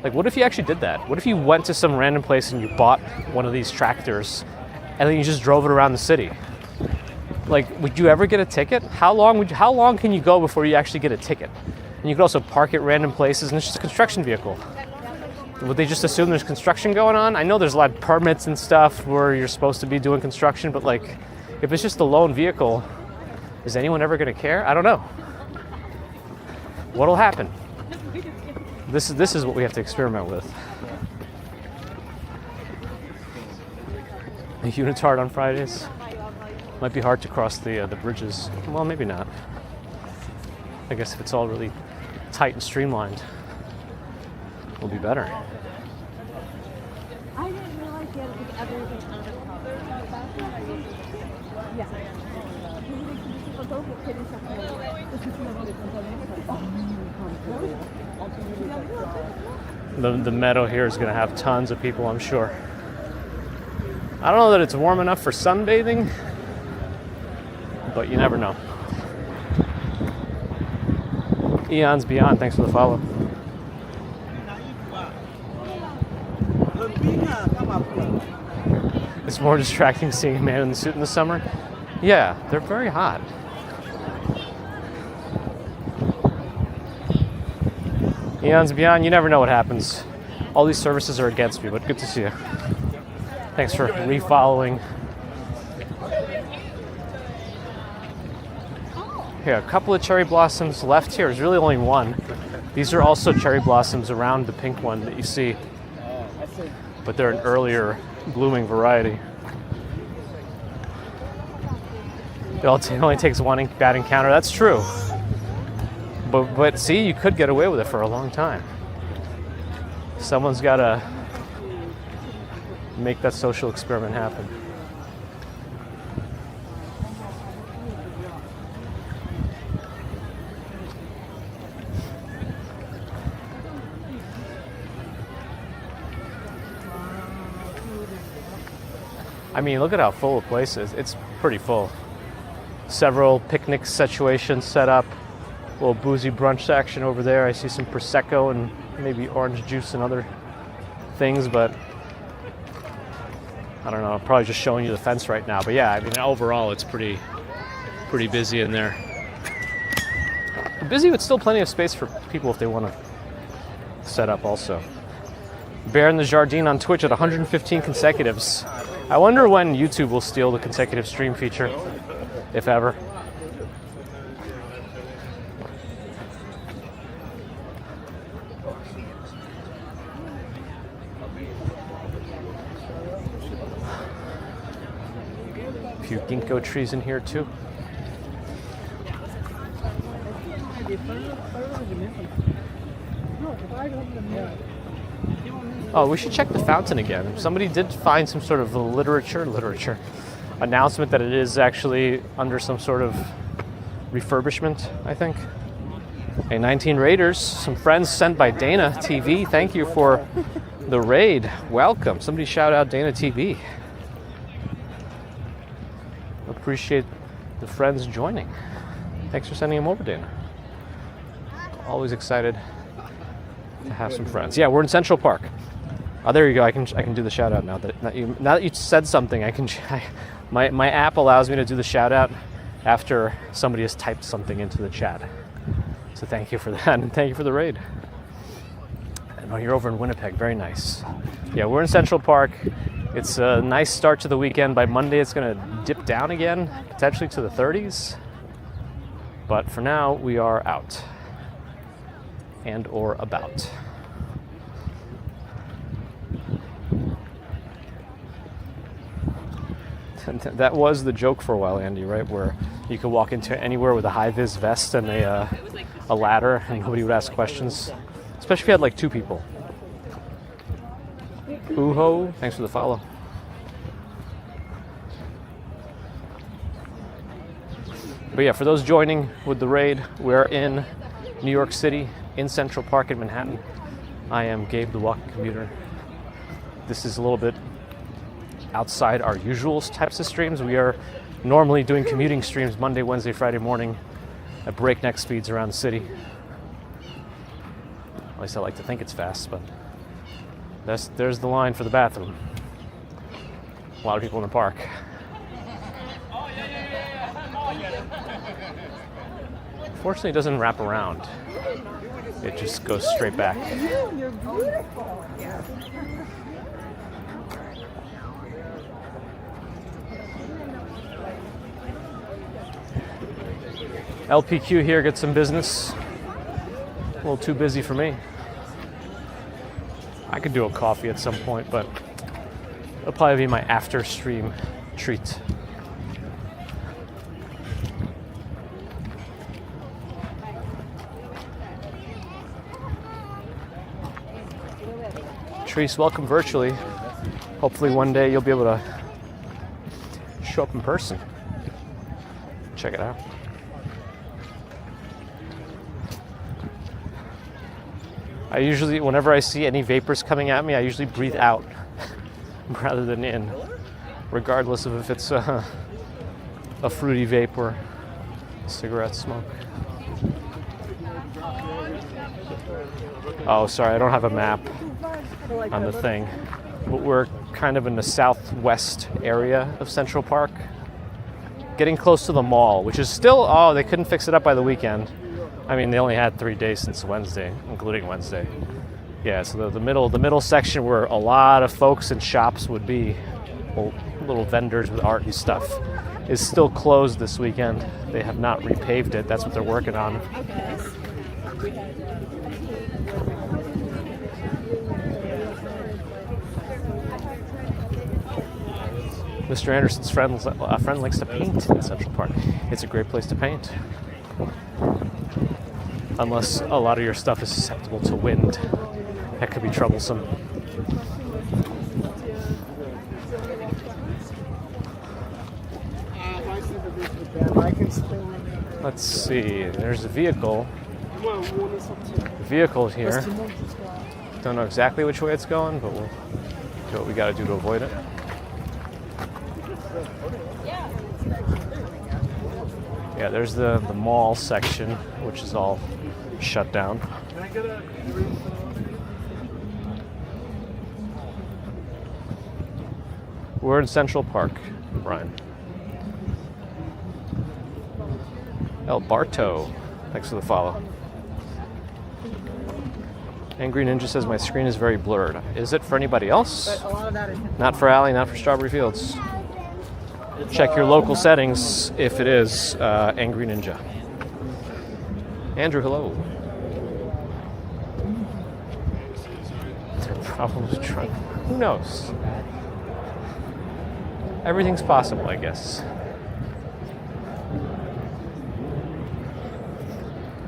Speaker 1: Like, what if you actually did that? What if you went to some random place and you bought one of these tractors and then you just drove it around the city? Like, would you ever get a ticket? How long can you go before you actually get a ticket? And you could also park at random places, and it's just a construction vehicle. Would they just assume there's construction going on? I know there's a lot of permits and stuff where you're supposed to be doing construction, but like, if it's just a lone vehicle, is anyone ever going to care? I don't know. What'll happen? This is what we have to experiment with. A unitard on Fridays. Might be hard to cross the bridges. Well, maybe not. I guess if it's all really tight and streamlined, it'll be better.
Speaker 3: I didn't realize you had to pick everything out of the
Speaker 1: Yeah. The meadow here is going to have tons of people, I'm sure. I don't know that it's warm enough for sunbathing, but you never know. Eons Beyond, thanks for the follow. It's more distracting seeing a man in the suit in the summer. Yeah, they're very hot. Eons Beyond, you never know what happens. All these services are against me, but good to see you. Thanks for refollowing. Here, a couple of cherry blossoms left here. There's really only one. These are also cherry blossoms around the pink one that you see, but they're an earlier blooming variety. It only takes one bad encounter. That's true. But see, you could get away with it for a long time. Someone's got to make that social experiment happen. I mean, look at how full the place is. It's pretty full. Several picnic situations set up. A little boozy brunch action over there. I see some Prosecco and maybe orange juice and other things, but I don't know. I'm probably just showing you the fence right now. But yeah, I mean, overall, it's pretty busy in there. Busy, but still plenty of space for people if they want to set up also. Bear in the Jardine on Twitch at 115 consecutives. I wonder when YouTube will steal the consecutive stream feature, if ever. A few ginkgo trees in here too. Oh, we should check the fountain again. Somebody did find some sort of literature announcement that it is actually under some sort of refurbishment, I think. Hey, 19 Raiders, some friends sent by Dana TV. Thank you for the raid. Welcome. Somebody shout out Dana TV. Appreciate the friends joining. Thanks for sending them over, Dana. Always excited to have some friends. Yeah, we're in Central Park. Oh, there you go. I can do the shout out now that you said something. My app allows me to do the shout out after somebody has typed something into the chat. So thank you for that, and thank you for the raid. And oh, you're over in Winnipeg. Very nice. Yeah, we're in Central Park. It's a nice start to the weekend. By Monday, it's going to dip down again, potentially to the 30s. But for now, we are out and or about. That was the joke for a while, Andy, right? Where you could walk into anywhere with a high-vis vest and a ladder and nobody would ask questions. Especially if you had like two people. Uho, thanks for the follow. But yeah, for those joining with the raid, we're in New York City, in Central Park in Manhattan. I am Gabe, the Walking Commuter. This is a little bit outside our usual types of streams. We are normally doing commuting streams Monday, Wednesday, Friday morning at breakneck speeds around the city. At least I like to think it's fast, but there's the line for the bathroom. A lot of people in the park. Fortunately, it doesn't wrap around. It just goes straight back.
Speaker 3: You're beautiful.
Speaker 1: LPQ here, get some business. A little too busy for me. I could do a coffee at some point, but it'll probably be my after stream treat. Treese, welcome virtually. Hopefully one day you'll be able to show up in person. Check it out. I usually, whenever I see any vapors coming at me, I usually breathe out rather than in, regardless of if it's a fruity vape or cigarette smoke. Oh, sorry, I don't have a map on the thing. But we're kind of in the southwest area of Central Park. Getting close to the mall, which is still, oh, they couldn't fix it up by the weekend. I mean, they only had 3 days since Wednesday, including Wednesday. Yeah, so the middle section where a lot of folks and shops would be, little vendors with art and stuff, is still closed this weekend. They have not repaved it. That's what they're working on. Mr. Anderson's friend likes to paint in Central Park. It's a great place to paint. Unless a lot of your stuff is susceptible to wind. That could be troublesome. Let's see, there's a vehicle. The vehicle here. Don't know exactly which way it's going, but we'll do what we gotta do to avoid it. Yeah, there's the mall section, which is all shut down. We're in Central Park, Brian. El Barto, thanks for the follow. Angry Ninja says my screen is very blurred. Is it for anybody else? Not for Allie, not for Strawberry Fields. Check your local settings if it is Angry Ninja. Andrew, hello. Their problems trying. Who knows? Everything's possible, I guess.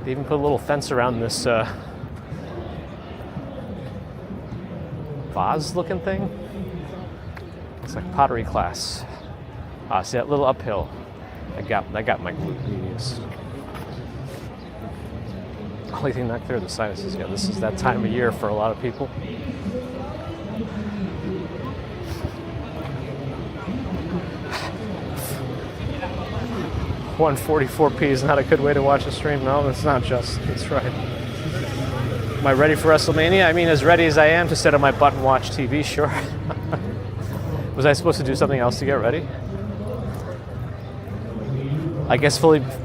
Speaker 1: They even put a little fence around this vase-looking thing. It's like pottery class. See that little uphill? I got my gluteus. Only thing not clear, the sinuses. Yeah, this is that time of year for a lot of people. $144p is not a good way to watch a stream. No, it's not just. That's right. Am I ready for WrestleMania? I mean, as ready as I am to sit on my butt and watch TV, sure. Was I supposed to do something else to get ready? I guess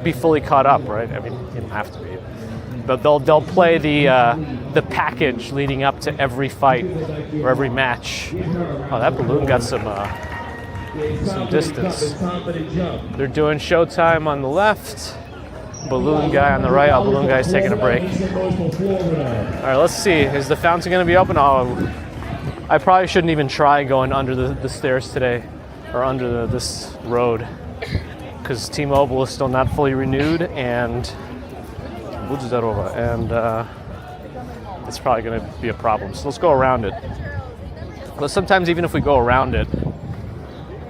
Speaker 1: be fully caught up, right? I mean, you don't have to be. But they'll play the package leading up to every fight or every match. Oh, that balloon got some distance. They're doing Showtime on the left. Balloon guy on the right. Oh, balloon guy's taking a break. All right, let's see. Is the fountain going to be open? Oh, I probably shouldn't even try going under the stairs today, or under this road, because T-Mobile is still not fully renewed, and it's probably going to be a problem. So let's go around it. But sometimes even if we go around it,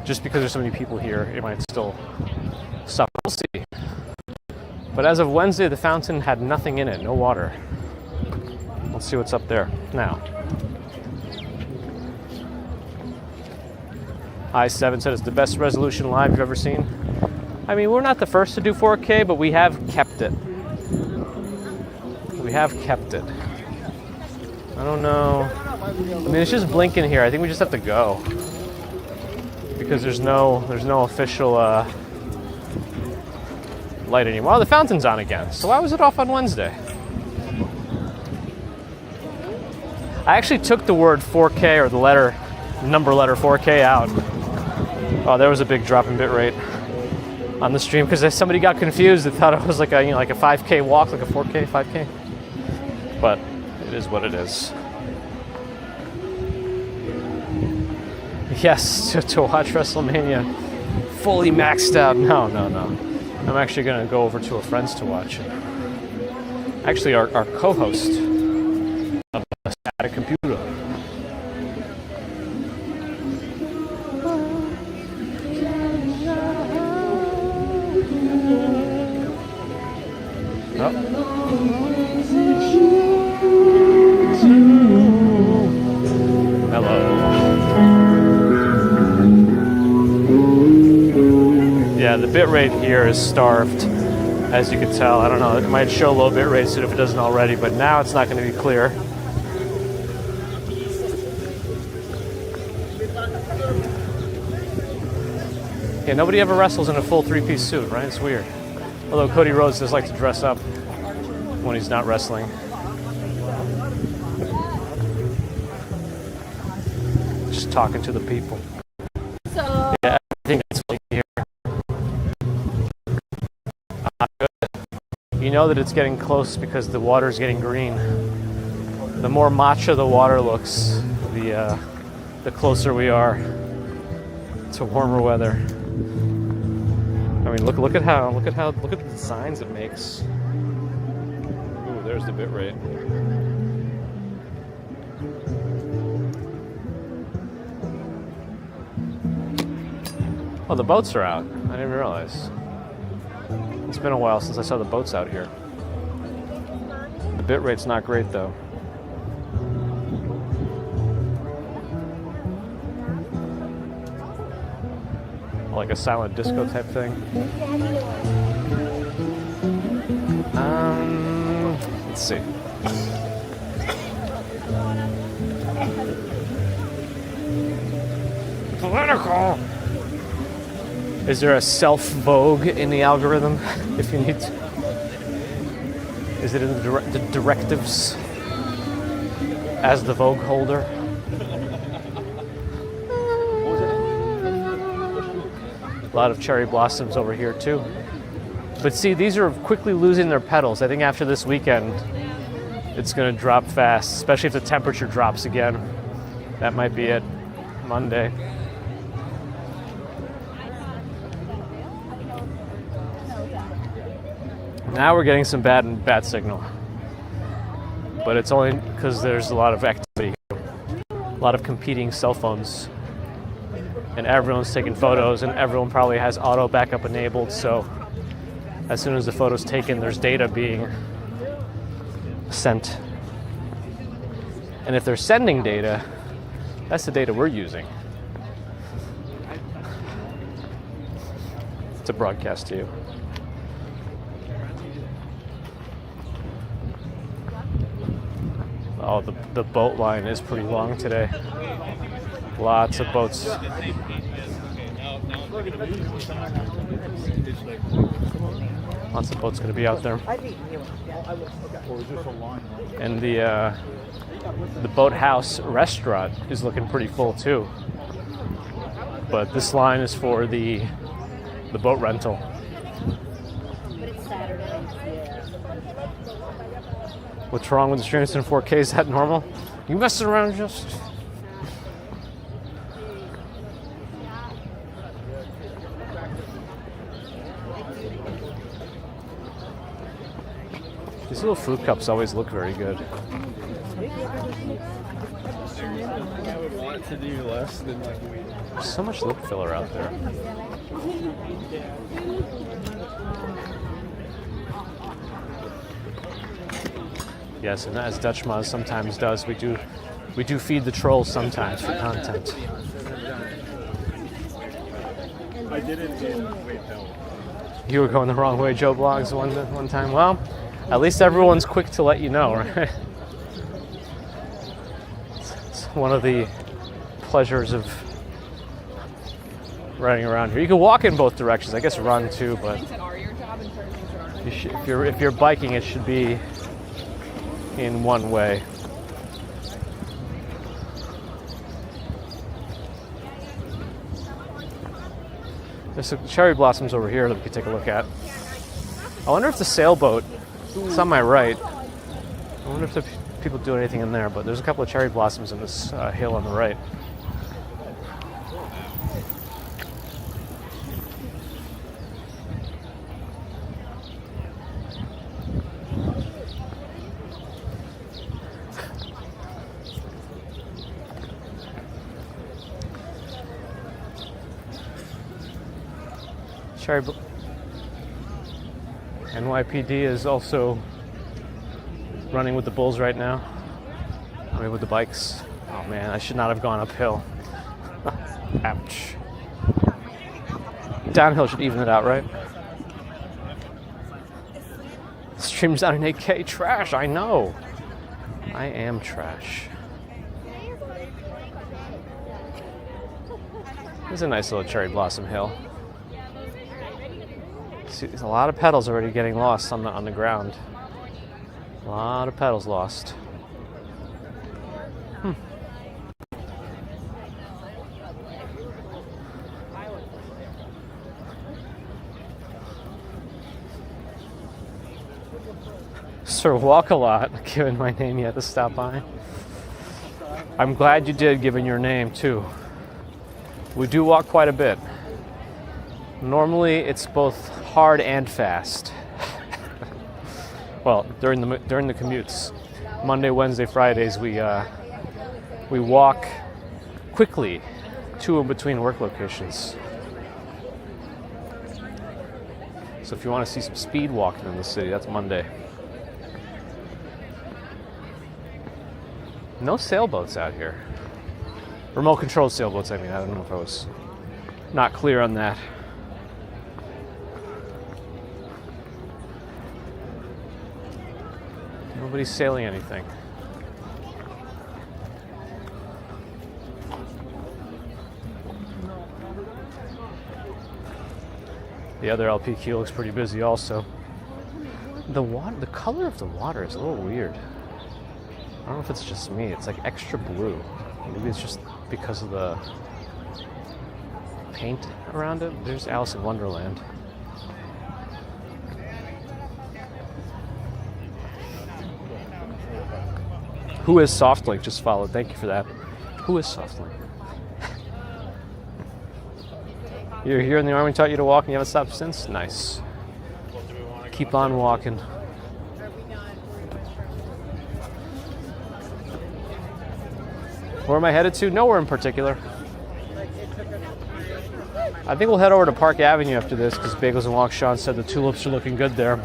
Speaker 1: just because there's so many people here, it might still suffer. We'll see. But as of Wednesday, the fountain had nothing in it, no water. Let's see what's up there now. I7 said it's the best resolution live you've ever seen. I mean, we're not the first to do 4K, but we have kept it. We have kept it. I don't know. I mean, it's just blinking here. I think we just have to go. Because there's no official light anymore. Oh, the fountain's on again. So why was it off on Wednesday? I actually took the word 4K or the number letter 4K out. Oh, there was a big drop in bitrate on the stream because somebody got confused. They thought it was like a 5K walk, like a 4K, 5K. But it is what it is. Yes, to watch WrestleMania fully maxed out. No. I'm actually going to go over to a friend's to watch it. Actually, our co-host of the static computer. Yeah, the bitrate here is starved. As you can tell, I don't know, it might show low bit rate soon if it doesn't already, but now it's not going to be clear. Yeah, nobody ever wrestles in a full three-piece suit, right? It's weird. Although Cody Rhodes does like to dress up when he's not wrestling. Just talking to the people.
Speaker 3: So
Speaker 1: Yeah, everything that's like here. You know that it's getting close because the water's getting green. The more matcha the water looks, the closer we are to warmer weather. I mean, look at the designs it makes. Ooh, there's the bit rate. Oh, the boats are out. I didn't realize. It's been a while since I saw the boats out here. The bit rate's not great though. Like a silent disco type thing. Let's see. Political. Is there a self-vogue in the algorithm, if you need to? Is it in the directives as the Vogue holder? A lot of cherry blossoms over here too. But see, these are quickly losing their petals. I think after this weekend, it's going to drop fast, especially if the temperature drops again. That might be it, Monday. Now we're getting some bad signal, but it's only because there's a lot of activity, a lot of competing cell phones, and everyone's taking photos, and everyone probably has auto backup enabled. So as soon as the photo's taken, there's data being sent, and if they're sending data, that's the data we're using to broadcast to you. Oh, the boat line is pretty long today. Lots of boats. Lots of boats going to be out there. And the boathouse restaurant is looking pretty full too. But this line is for the boat rental.
Speaker 3: but it's Saturday.
Speaker 1: What's wrong with the streams in 4K? Is that normal? You messing around just... These little fruit cups always look very good.
Speaker 2: I would want to do less than like weed.
Speaker 1: There's so much lip filler out there. Yes, and as Dutch Maz sometimes does, we do feed the trolls sometimes for content.
Speaker 2: I did it in Wait Hell.
Speaker 1: You were going the wrong way, Joe Blogs, one time. Well, at least everyone's quick to let you know, right? It's one of the pleasures of riding around here. You can walk in both directions. I guess run too, but if you're biking, it should be in one way. There's some cherry blossoms over here that we could take a look at. I wonder if the sailboat, it's on my right. I wonder if the people do anything in there, but there's a couple of cherry blossoms in this hill on the right. NYPD is also running with the bulls right now. I mean, with the bikes. Oh man, I should not have gone uphill. Ouch. Downhill should even it out, right? stream's down in 8K. Trash, I know. I am trash. This is a nice little cherry blossom hill. See, there's a lot of petals already getting lost on the ground. A lot of petals lost. Sir Walk-A-Lot, given my name, you had to stop by. I'm glad you did, given your name too. We do walk quite a bit. Normally, it's both hard and fast. Well, during the commutes, Monday, Wednesday, Fridays, we walk quickly to and between work locations. So if you want to see some speed walking in the city, that's Monday. No sailboats out here. Remote controlled sailboats, I mean. I don't know if I was not clear on that. Nobody's sailing anything. The other LPQ looks pretty busy also. The color of the water is a little weird. I don't know if it's just me. It's like extra blue. Maybe it's just because of the paint around it. There's Alice in Wonderland. Who is Softlink? Just followed. Thank you for that. Who is Softlink? You're here in the Army, taught you to walk and you haven't stopped since? Nice. Keep on walking. Where am I headed to? Nowhere in particular. I think we'll head over to Park Avenue after this because Bagels and Walk Sean said the tulips are looking good there.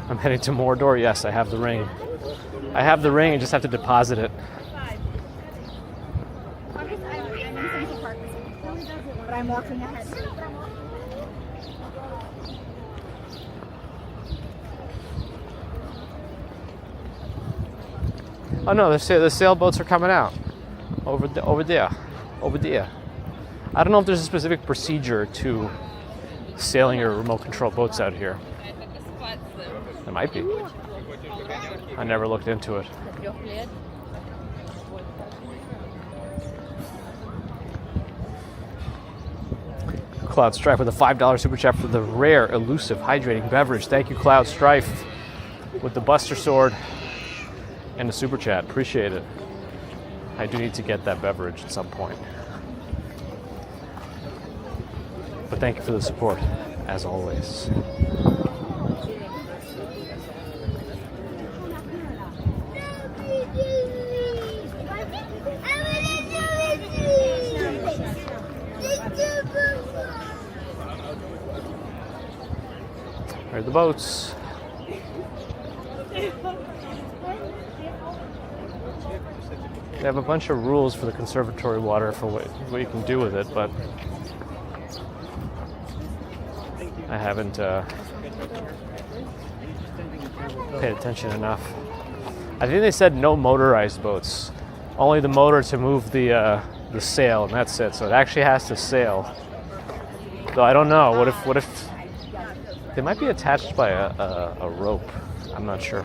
Speaker 1: I'm heading to Mordor. Yes, I have the ring. I have the ring and just have to deposit it.
Speaker 3: But I'm walking ahead.
Speaker 1: Oh no, the sailboats are coming out. Over there. I don't know if there's a specific procedure to sailing your remote control boats out here. There might be. I never looked into it. Cloud Strife with a $5 super chat for the rare, elusive, hydrating beverage. Thank you, Cloud Strife, with the Buster Sword and the super chat. Appreciate it. I do need to get that beverage at some point. But thank you for the support, as always. There are the boats. They have a bunch of rules for the conservatory water for what you can do with it, but I haven't paid attention enough. I think they said no motorized boats, only the motor to move the sail, and that's it. So it actually has to sail. Though I don't know. What if they might be attached by a rope? I'm not sure.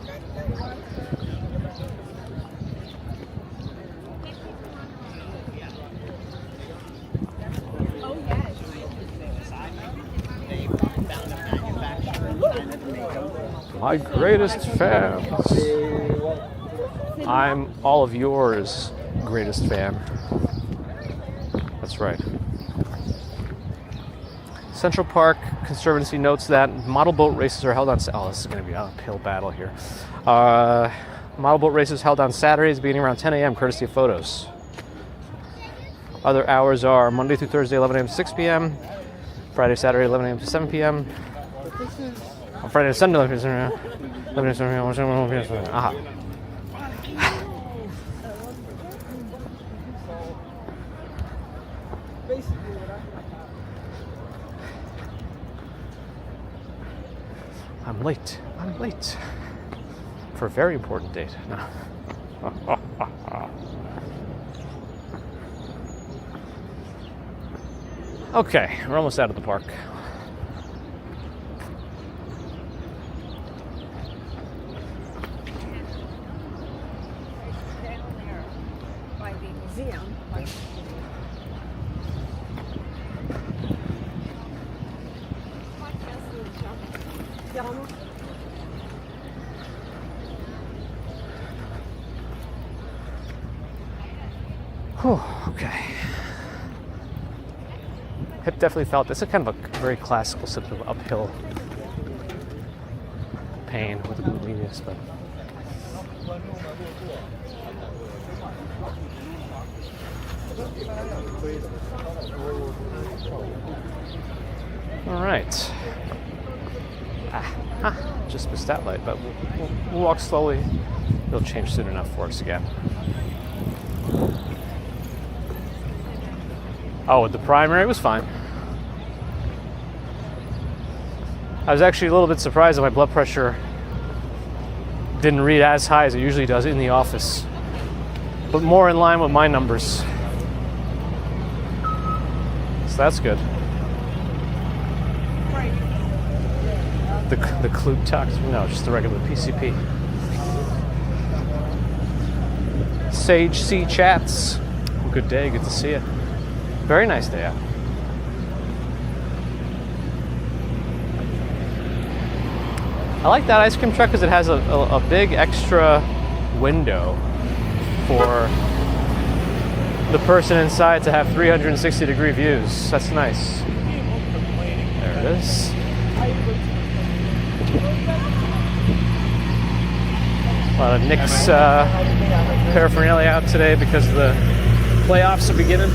Speaker 1: My greatest fans. I'm all of yours greatest fan. That's right. Central Park Conservancy notes that model boat races are held on... Oh, this is going to be an uphill battle here. Model boat races held on Saturdays beginning around 10 a.m. courtesy of photos. Other hours are Monday through Thursday 11 a.m. to 6 p.m. Friday, Saturday 11 a.m. to 7 p.m. On Friday and Sunday 11 a.m. to 7 p.m. Aha. I'm late. I'm late. For a very important date. No. Okay, we're almost out of the park.
Speaker 3: Down there by the museum.
Speaker 1: Whew, okay. Hip definitely felt this. Is kind of a very classical symptom of uphill pain with the gluteus, but all right. Just missed that light, but we'll walk slowly. It'll change soon enough for us again. Oh, the primary was fine. I was actually a little bit surprised that my blood pressure didn't read as high as it usually does in the office, but more in line with my numbers. So that's good. The clue tox? No, just the regular PCP. Sage C chats. Good day, good to see you. Very nice day out. I like that ice cream truck because it has a big extra window for the person inside to have 360-degree views. That's nice. There it is. A lot of Knicks paraphernalia out today because the playoffs are beginning.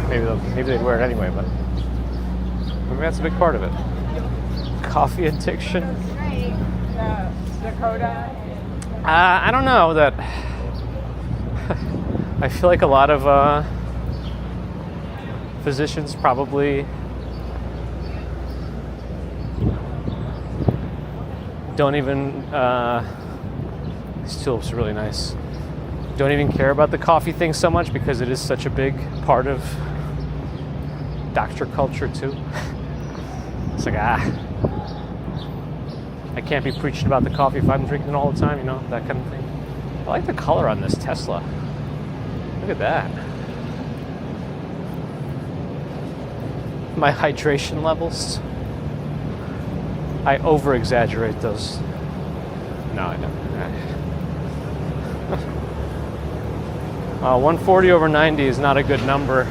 Speaker 1: Maybe they'd wear it anyway, but maybe that's a big part of it. Coffee addiction.
Speaker 4: Dakota.
Speaker 1: I don't know that. I feel like a lot of physicians probably don't even. These tulips are really nice. Don't even care about the coffee thing so much because it is such a big part of doctor culture too. It's like, I can't be preaching about the coffee if I'm drinking it all the time, you know, that kind of thing. I like the color on this Tesla. Look at that. My hydration levels. I over-exaggerate those. No, I don't. 140 over 90 is not a good number.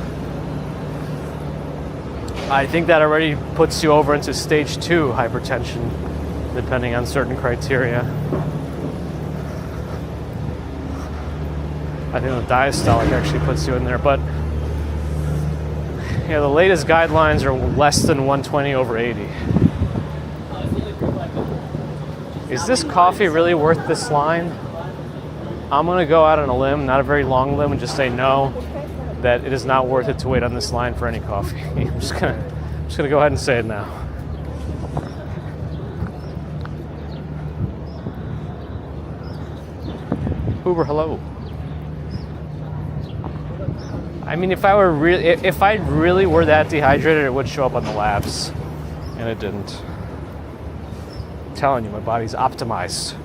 Speaker 1: I think that already puts you over into stage 2 hypertension, depending on certain criteria. I think the diastolic actually puts you in there, but yeah, the latest guidelines are less than 120 over 80. Is this coffee really worth this line? I'm gonna go out on a limb, not a very long limb, and just say no, that it is not worth it to wait on this line for any coffee. I'm just gonna go ahead and say it now. Uber, hello. I mean, if I really were that dehydrated, it would show up on the labs, and it didn't. I'm telling you, my body's optimized,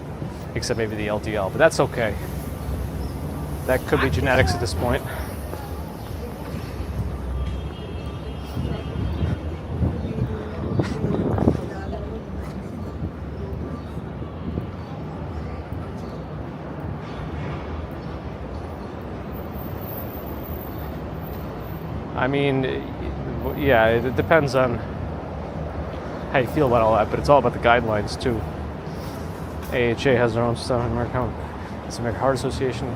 Speaker 1: except maybe the LDL, but that's okay. That could be genetics at this point. I mean, yeah, it depends on how you feel about all that, but it's all about the guidelines too. AHA has their own stuff, American Heart Association,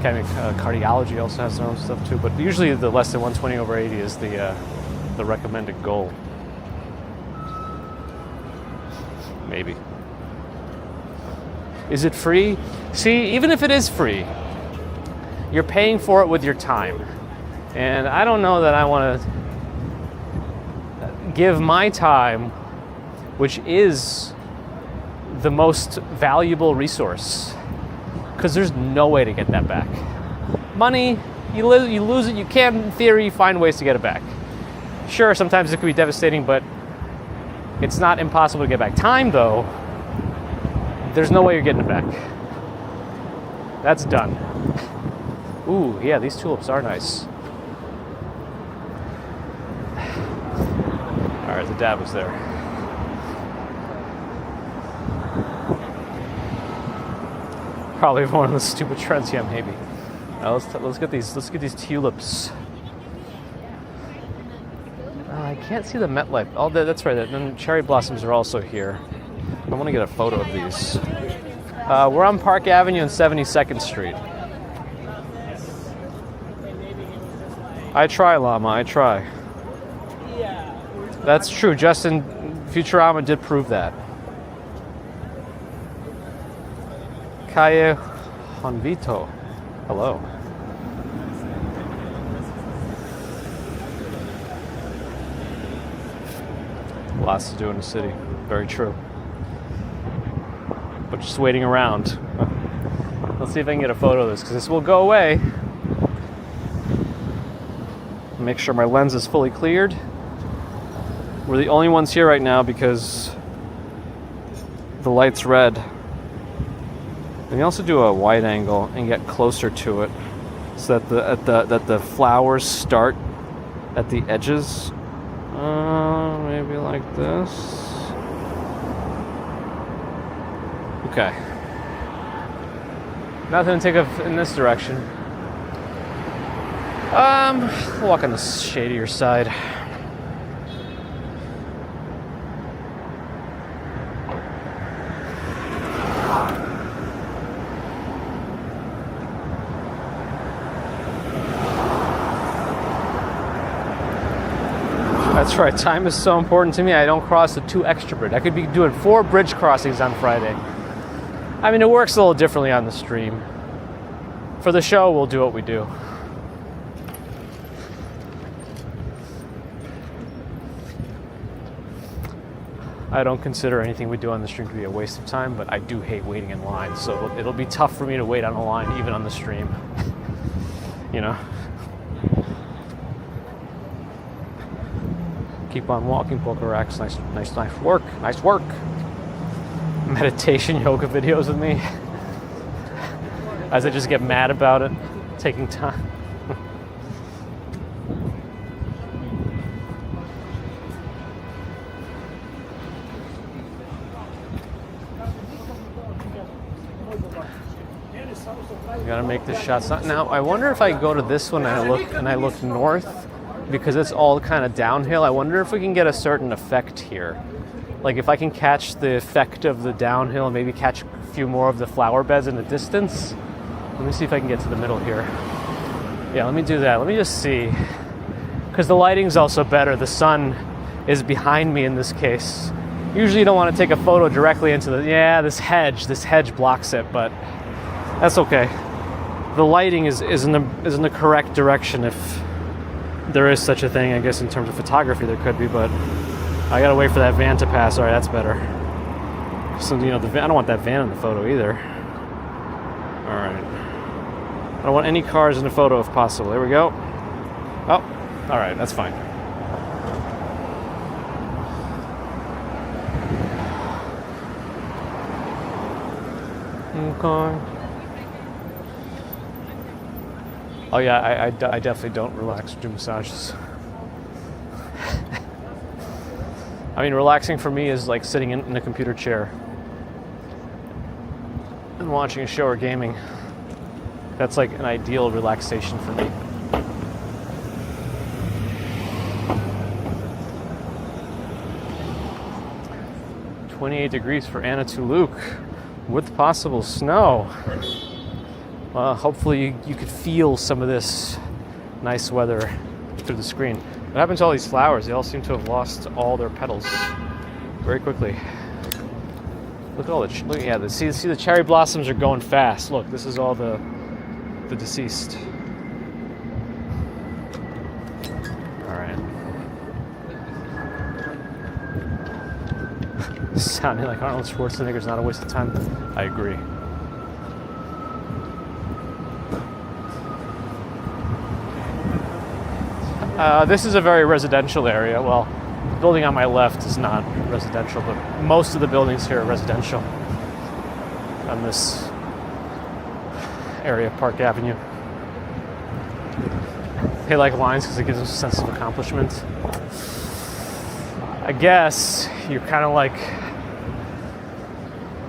Speaker 1: cardiology also has their own stuff too, but usually the less than 120 over 80 is the recommended goal. Maybe. Is it free? See, even if it is free, you're paying for it with your time. And I don't know that I want to give my time, which is the most valuable resource, because there's no way to get that back. Money, you lose it, you can, in theory, find ways to get it back. Sure, sometimes it could be devastating, but it's not impossible to get back. Time, though, there's no way you're getting it back. That's done. Ooh, yeah, these tulips are nice. All right, the dad was there. Probably one of the stupid trends, yeah, maybe. Let's get these tulips. I can't see the MetLife. Oh, that's right. Then cherry blossoms are also here. I want to get a photo of these. We're on Park Avenue and 72nd Street. I try, Llama. I try. That's true. Justin, Futurama did prove that. Calle Honvito. Hello. Lots to do in the city. Very true. But just waiting around. Let's see if I can get a photo of this, because this will go away. Make sure my lens is fully cleared. We're the only ones here right now because the light's red. And you also do a wide angle and get closer to it, so that the flowers start at the edges. Maybe like this. Okay. Nothing to take of in this direction. Walk on the shadier side. That's right, time is so important to me. I don't cross the 2 extra bridge. I could be doing 4 bridge crossings on Friday. I mean, it works a little differently on the stream. For the show, we'll do what we do. I don't consider anything we do on the stream to be a waste of time, but I do hate waiting in line, so it'll be tough for me to wait on a line, even on the stream. You know? Keep on walking, poker racks. Nice work. Nice work. Meditation yoga videos with me. As I just get mad about it, taking time. Gotta make this shot. Now I wonder if I go to this one and I look north, because it's all kind of downhill. I wonder if we can get a certain effect here. Like if I can catch the effect of the downhill and maybe catch a few more of the flower beds in the distance. Let me see if I can get to the middle here. Yeah, let me do that. Let me just see. Because the lighting's also better. The sun is behind me in this case. Usually you don't want to take a photo directly into this hedge blocks it, but that's okay. The lighting is in the correct direction, if there is such a thing, I guess. In terms of photography there could be, but I gotta wait for that van to pass. All right, that's better. So, you know, the van, I don't want that van in the photo either. All right. I don't want any cars in the photo if possible. There we go. Oh, all right, that's fine. Okay. Oh yeah, I definitely don't relax or do massages. I mean, relaxing for me is like sitting in a computer chair and watching a show or gaming. That's like an ideal relaxation for me. "28 degrees for Anatuluk with possible snow." Hopefully you could feel some of this nice weather through the screen. What happened to all these flowers? They all seem to have lost all their petals very quickly. Look at all the see the cherry blossoms are going fast. Look, this is all the deceased. All right. Sounding like Arnold Schwarzenegger's not a waste of time. I agree. This is a very residential area. Well, the building on my left is not residential, but most of the buildings here are residential on this area of Park Avenue. They like lines because it gives them a sense of accomplishment. I guess you're kind of like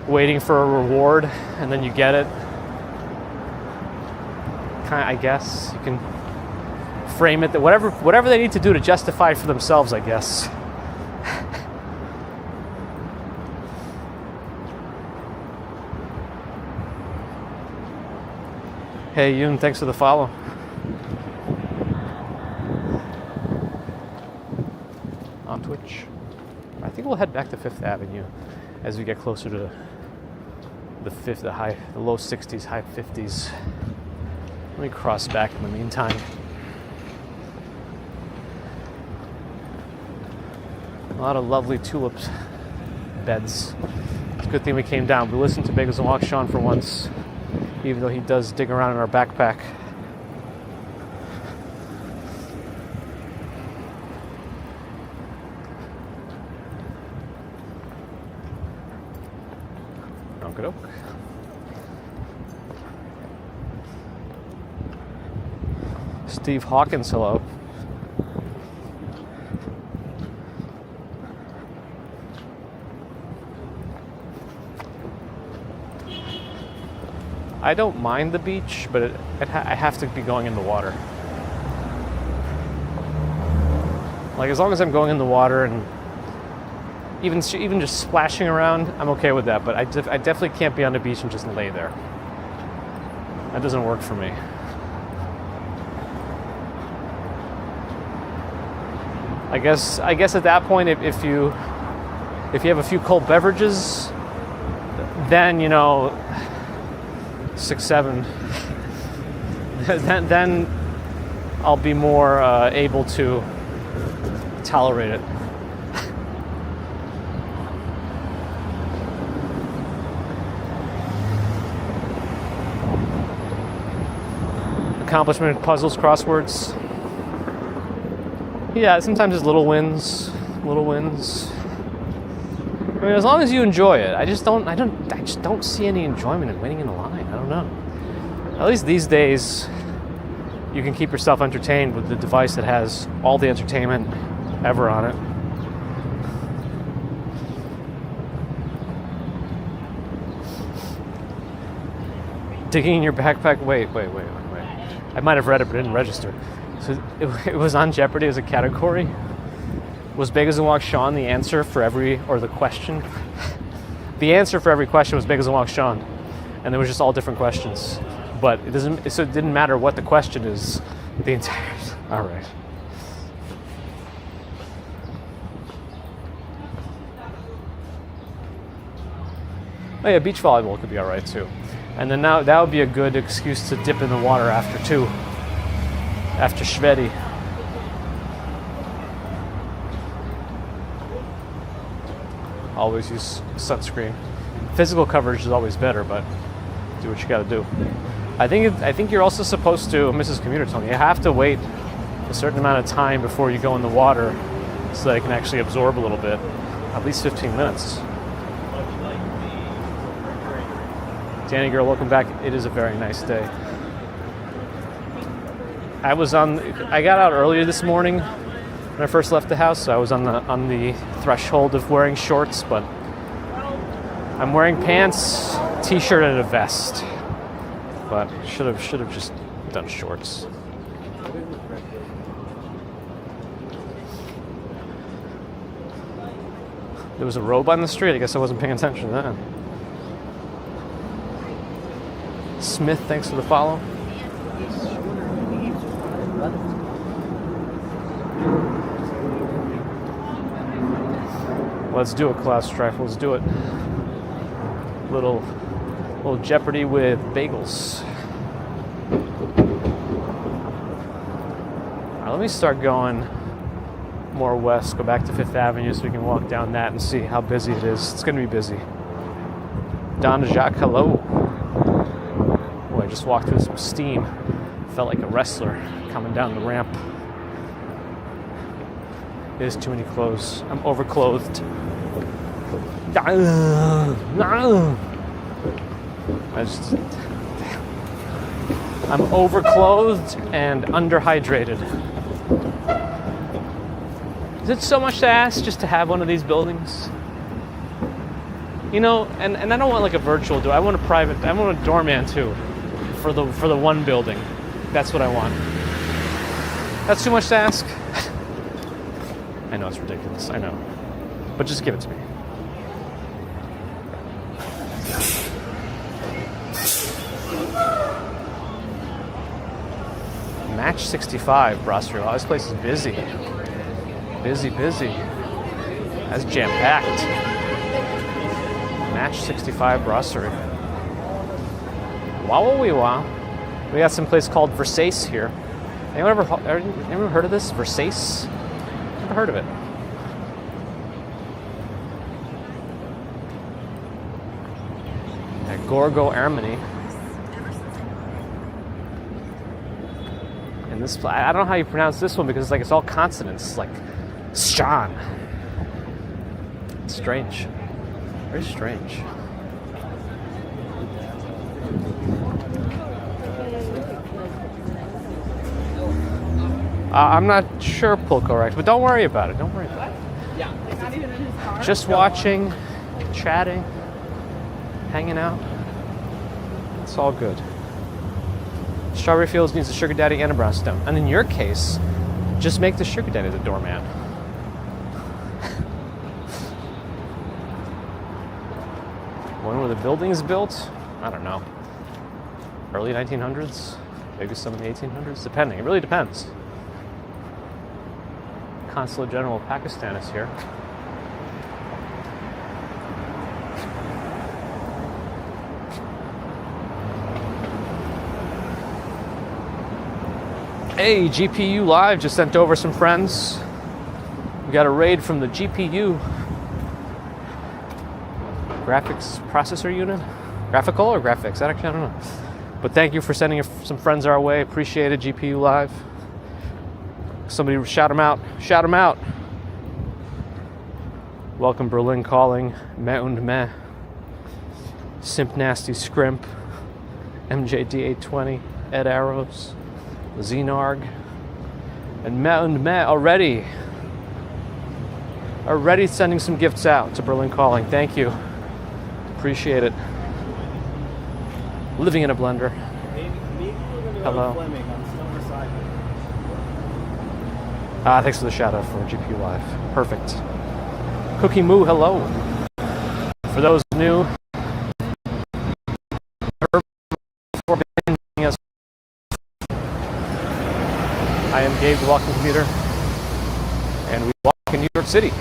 Speaker 1: waiting for a reward and then you get it. I guess you can frame it that whatever they need to do to justify it for themselves, I guess. Hey Yoon, thanks for the follow. On Twitch. I think we'll head back to Fifth Avenue as we get closer to the low 60s, high 50s. Let me cross back in the meantime. A lot of lovely tulip beds. It's a good thing we came down. We listened to Bagels and Walk Sean for once, even though he does dig around in our backpack. Okey-doke. Steve Hawkins, hello. I don't mind the beach, but I have to be going in the water. Like, as long as I'm going in the water and even just splashing around, I'm okay with that. But I definitely can't be on the beach and just lay there. That doesn't work for me. I guess at that point, if you have a few cold beverages, then 6, 7, then I'll be more able to tolerate it. Accomplishment puzzles, crosswords. Yeah, sometimes it's little wins. I mean, as long as you enjoy it. I just don't see any enjoyment in waiting in a line. I don't know. At least these days, you can keep yourself entertained with the device that has all the entertainment ever on it. Digging in your backpack. Wait. I might have read it, but it didn't register. So it was on Jeopardy as a category. Was Bagels and Walk Sean the answer for the question? The answer for every question was Bagels and Walk Sean, and there was just all different questions. But it didn't matter what the question is. The entire. All right. Oh yeah, beach volleyball could be all right too. And then now that would be a good excuse to dip in the water after too. After Shvedi. Always use sunscreen. Physical coverage is always better, but do what you gotta do. I think you're also supposed to, Mrs. Commuter told me, you have to wait a certain amount of time before you go in the water so that it can actually absorb a little bit. At least 15 minutes. Danny girl, welcome back. It is a very nice day. I got out earlier this morning when I first left the house, so I was on the threshold of wearing shorts, but I'm wearing pants, t-shirt, and a vest. But should have just done shorts. There was a robe on the street. I guess I wasn't paying attention to that. Smith, thanks for the follow. Let's do it, Klaus Strife. Let's do it. Little Jeopardy with bagels. All right, let me start going more west, go back to Fifth Avenue so we can walk down that and see how busy it is. It's going to be busy. Don Jacques, hello. Oh, I just walked through some steam. Felt like a wrestler coming down the ramp. There's too many clothes. I'm overclothed. I'm overclothed and underhydrated. Is it so much to ask just to have one of these buildings? You know, and I don't want like a virtual door. I want a doorman too, for the one building. That's what I want. That's too much to ask. I know it's ridiculous. I know, but just give it to me. Match 65 Brasserie. Oh, this place is busy. Busy. That's jam-packed. Match 65 Brasserie. Wow. We got some place called Versace here. Anyone ever heard of this? Versace? Never heard of it. At Gorgo Armani. And this, I don't know how you pronounce this one because it's all consonants, like Sean. It's strange. Very strange. I'm not sure Pulco, but don't worry about it. Don't worry about it. Just watching, chatting, hanging out. It's all good. Strawberry Fields needs a sugar daddy and a brownstone. And in your case, just make the sugar daddy the doorman. When were the buildings built? I don't know. Early 1900s? Maybe some in the 1800s? Depending. It really depends. Consulate General of Pakistan is here. Hey, GPU Live just sent over some friends. We got a raid from the GPU graphics processor unit. Graphical or graphics? I don't know. But thank you for sending some friends our way. Appreciate it, GPU Live. Somebody shout them out. Shout them out. Welcome Berlin Calling. Meh und Meh. Simp Nasty Scrimp. MJD820. Ed Arrows. Xenarg. And Meh und Meh already sending some gifts out to Berlin Calling. Thank you. Appreciate it. Living in a blender. Hello. Thanks for the shout out for GPU Live. Perfect. Cookie Moo, hello. For those new, I am Gabe, the Walking Commuter, and we walk in New York City.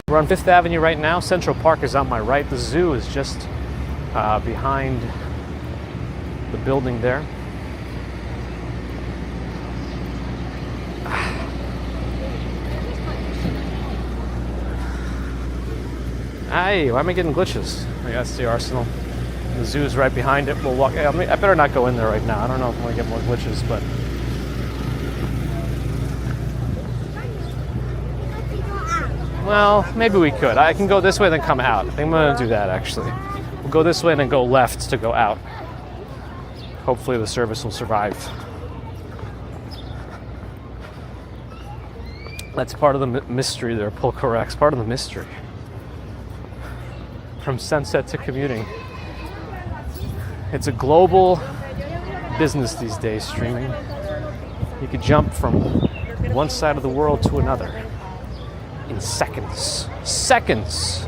Speaker 1: We're on Fifth Avenue right now. Central Park is on my right. The zoo is just behind the building there. Hey, why am I getting glitches? That's the Arsenal. The zoo is right behind it. We'll walk. I better not go in there right now. I don't know if I'm going to get more glitches, but. Well, maybe we could. I can go this way, then come out. I think I'm going to do that, actually. We'll go this way and then go left to go out. Hopefully the service will survive. That's part of the mystery there, Pulcorex. Part of the mystery. From sunset to commuting. It's a global business these days, streaming. You could jump from one side of the world to another in seconds. Seconds!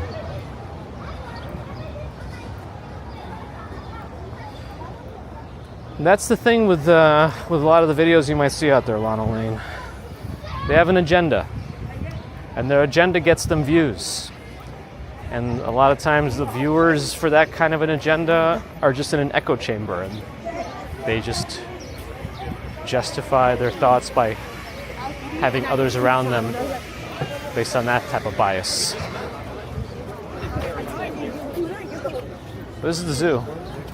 Speaker 1: And that's the thing with a lot of the videos you might see out there, Lana Lane. They have an agenda, and their agenda gets them views. And a lot of times the viewers for that kind of an agenda are just in an echo chamber, and they just justify their thoughts by having others around them based on that type of bias. This is the zoo.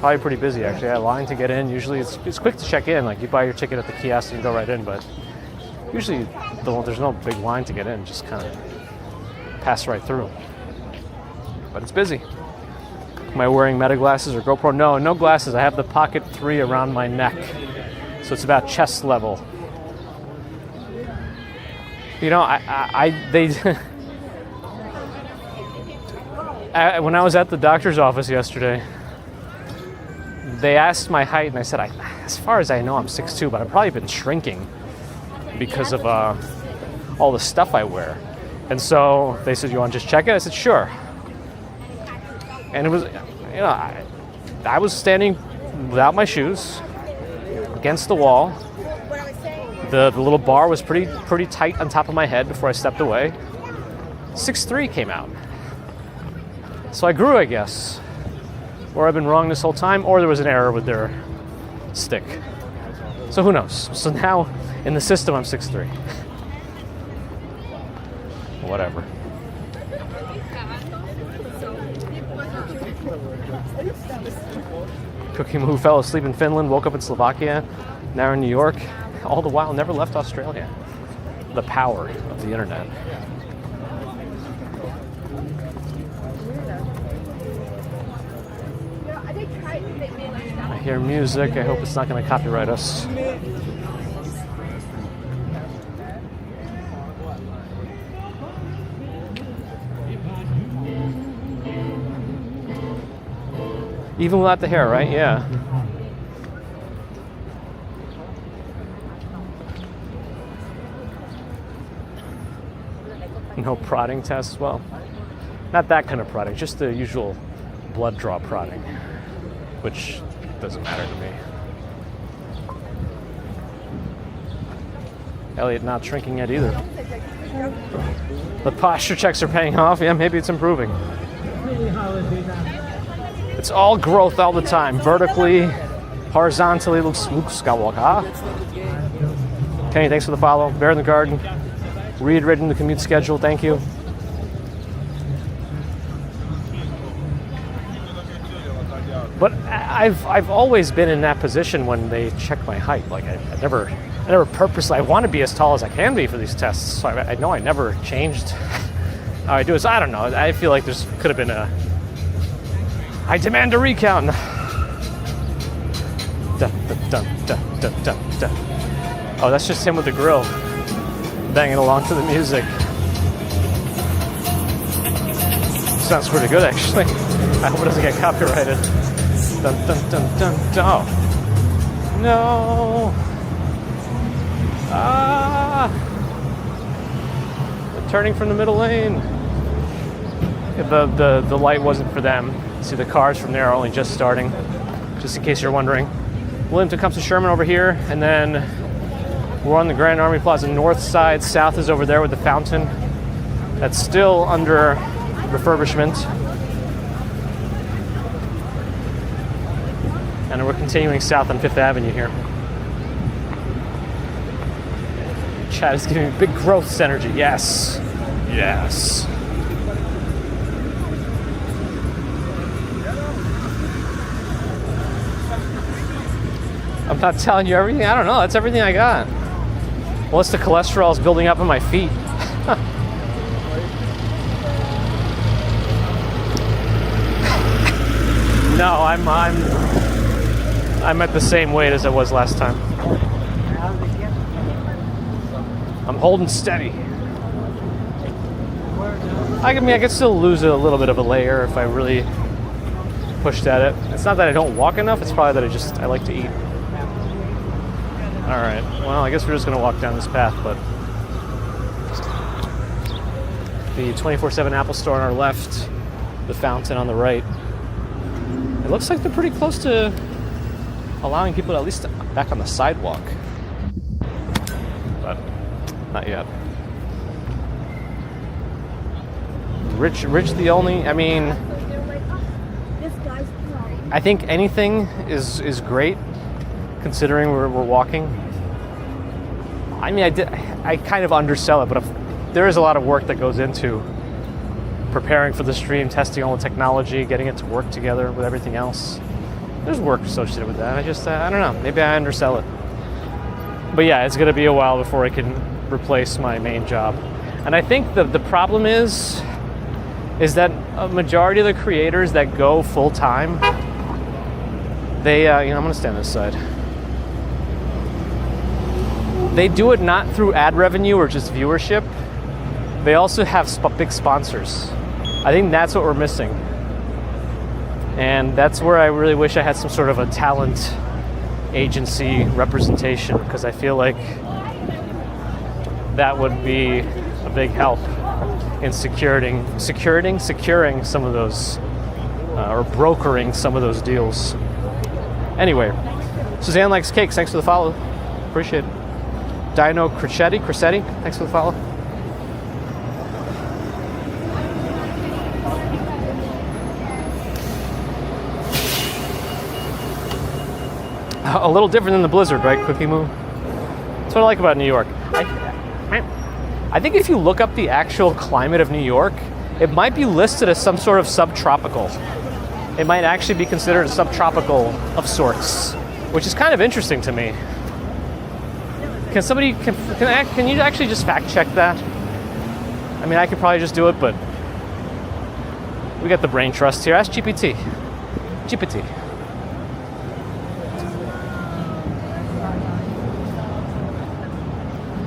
Speaker 1: Probably pretty busy actually. I had a line to get in. Usually it's quick to check in. Like you buy your ticket at the kiosk and you go right in, but usually there's no big line to get in. Just kind of pass right through. But it's busy. Am I wearing meta glasses or GoPro? No glasses. I have the Pocket 3 around my neck. So it's about chest level. You know, when I was at the doctor's office yesterday, they asked my height, and I said, as far as I know, I'm 6'2", but I've probably been shrinking because of all the stuff I wear. And so they said, you want to just check it? I said, sure. And it was, you know, I was standing without my shoes against the wall. The little bar was pretty tight on top of my head before I stepped away. 6'3" came out. So I grew, I guess. Or I've been wrong this whole time, or there was an error with their stick. So who knows? So now, in the system, I'm 6'3". Whatever. Cookie who fell asleep in Finland, woke up in Slovakia, now in New York, all the while never left Australia. The power of the internet. I hear music. I hope it's not going to copyright us. Even without the hair, right? Yeah. No prodding tests? Well, not that kind of prodding, just the usual blood draw prodding, which doesn't matter to me. Elliot not shrinking yet either. The posture checks are paying off. Yeah, maybe it's improving. It's all growth all the time. Vertically, horizontally, looks Luke Skywalker. Kenny, thanks for the follow. Bear in the Garden. Reiterating the commute schedule, thank you. But I've always been in that position when they check my height. Like I never purposely. I want to be as tall as I can be for these tests. So I know I never changed how I do it. So I don't know. I feel like there's could have been a. I demand a recount. Dun, dun, dun, dun, dun, dun, dun. Oh, that's just him with the grill, banging along to the music. Sounds pretty good, actually. I hope it doesn't get copyrighted. Dun, dun, dun, dun, dun. Oh. No. Ah. They're turning from the middle lane. The light wasn't for them. See, the cars from there are only just starting, just in case you're wondering. Williamton comes to Sherman over here, and then we're on the Grand Army Plaza north side. South is over there with the fountain. That's still under refurbishment. And we're continuing south on 5th Avenue here. Chad is giving me big growth synergy. Yes. Yes. I'm not telling you everything. I don't know. That's everything I got. Unless the cholesterol is building up in my feet. No, I'm at the same weight as I was last time. I'm holding steady. I mean, I could still lose a little bit of a layer if I really pushed at it. It's not that I don't walk enough. It's probably that I like to eat. All right. Well, I guess we're just going to walk down this path, but the 24/7 Apple Store on our left, the fountain on the right. It looks like they're pretty close to allowing people to at least back on the sidewalk, but not yet. Rich the only, I mean, I think anything is great considering we're walking. I mean, I kind of undersell it, but there is a lot of work that goes into preparing for the stream, testing all the technology, getting it to work together with everything else. There's work associated with that. I don't know. Maybe I undersell it. But yeah, it's going to be a while before I can replace my main job. And I think the problem is that a majority of the creators that go full time, they, I'm going to stand this side. They do it not through ad revenue or just viewership. They also have big sponsors. I think that's what we're missing. And that's where I really wish I had some sort of a talent agency representation, because I feel like that would be a big help in securing some of those, or brokering some of those deals. Anyway, Suzanne likes cakes. Thanks for the follow. Appreciate it. Dino Crescetti, thanks for the follow. A little different than the blizzard, right, Cookie Moo? That's what I like about New York. I think if you look up the actual climate of New York, it might be listed as some sort of subtropical. It might actually be considered a subtropical of sorts, which is kind of interesting to me. Can you actually just fact check that? I mean, I could probably just do it, but we got the brain trust here. Ask GPT.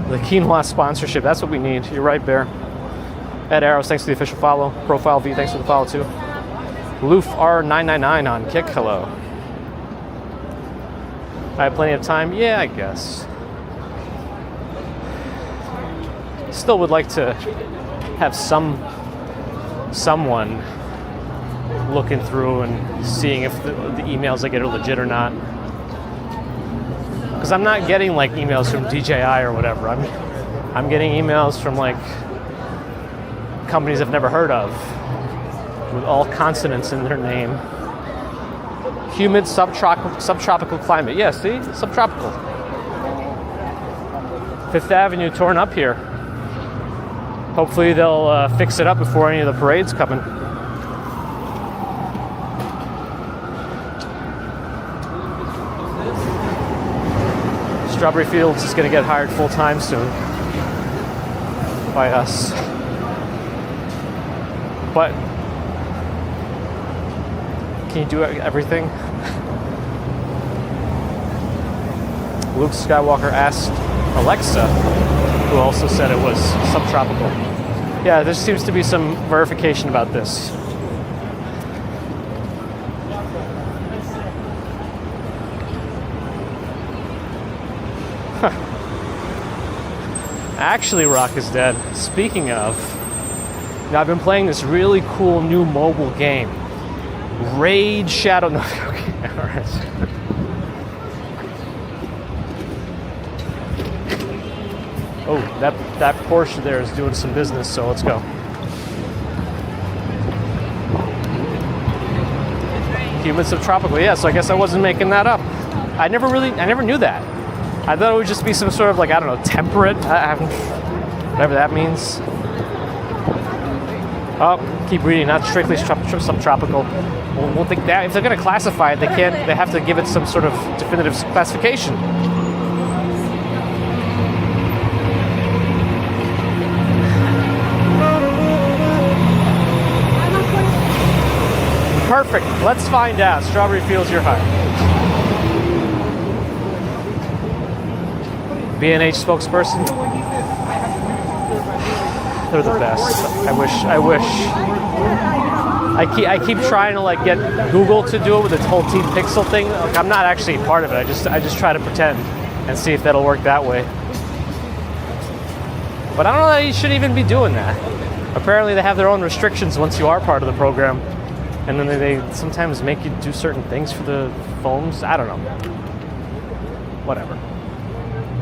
Speaker 1: The quinoa sponsorship, that's what we need. You're right, Bear. Ed Arrows, thanks for the official follow. Profile V, thanks for the follow too. Loof R999 on Kick, hello. I have plenty of time? Yeah, I guess. Still would like to have someone looking through and seeing if the emails I get are legit or not. Because I'm not getting like emails from DJI or whatever. I'm getting emails from like companies I've never heard of with all consonants in their name. Humid subtropical climate. Yeah, see? Subtropical. Fifth Avenue torn up here. Hopefully they'll fix it up before any of the parades coming. Strawberry Fields is going to get hired full-time soon by us. But can you do everything? Luke Skywalker asked Alexa, who also said it was subtropical. Yeah, there seems to be some verification about this. Actually, Rock is dead. Speaking of, now I've been playing this really cool new mobile game. Raid Shadow... No, okay, alright. Oh, that Porsche there is doing some business, so let's go. Humid subtropical, yeah, so I guess I wasn't making that up. I never knew that. I thought it would just be some sort of like, I don't know, temperate, whatever that means. Oh, keep reading, not strictly subtropical. Won't think that, if they're gonna classify it, they have to give it some sort of definitive classification. Perfect. Let's find out. Strawberry Fields, you're high. B&H spokesperson. They're the best. I wish. I keep trying to like get Google to do it with its whole Team Pixel thing. Like, I'm not actually part of it. I just try to pretend and see if that'll work that way. But I don't know that you should even be doing that. Apparently, they have their own restrictions once you are part of the program. And then they sometimes make you do certain things for the phones. I don't know. Whatever.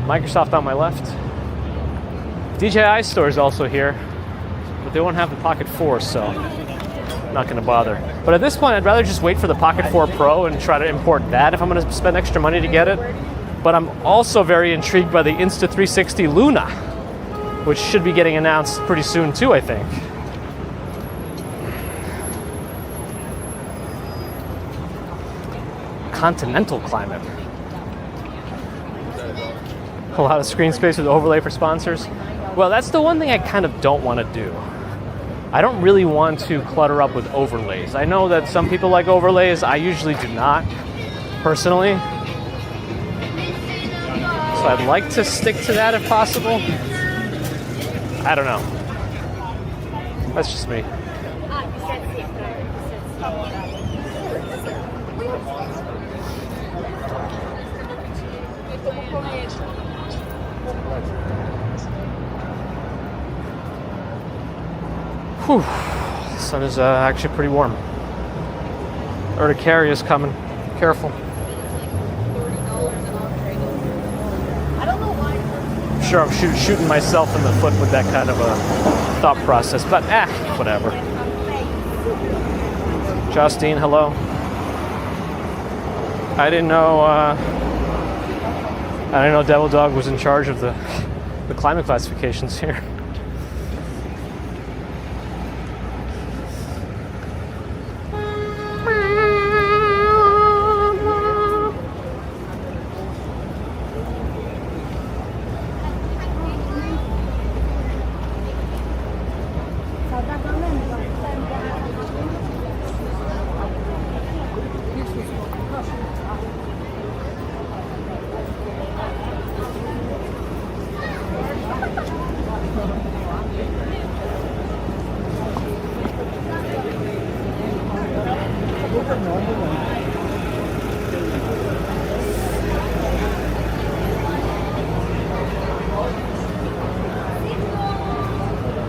Speaker 1: Microsoft on my left. DJI store is also here. But they won't have the Pocket 4, so I'm not going to bother. But at this point, I'd rather just wait for the Pocket 4 Pro and try to import that if I'm going to spend extra money to get it. But I'm also very intrigued by the Insta360 Luna, which should be getting announced pretty soon too, I think. Continental climate. A lot of screen space with overlay for sponsors. Well, that's the one thing I kind of don't want to do. I don't really want to clutter up with overlays. I know that some people like overlays. I usually do not, personally. So I'd like to stick to that if possible. I don't know. That's just me. Whew. The sun is actually pretty warm. Urticaria is coming. Careful. I'm sure I'm shooting myself in the foot with that kind of a thought process, but whatever. Justine, hello. I didn't know Devil Dog was in charge of the climate classifications here.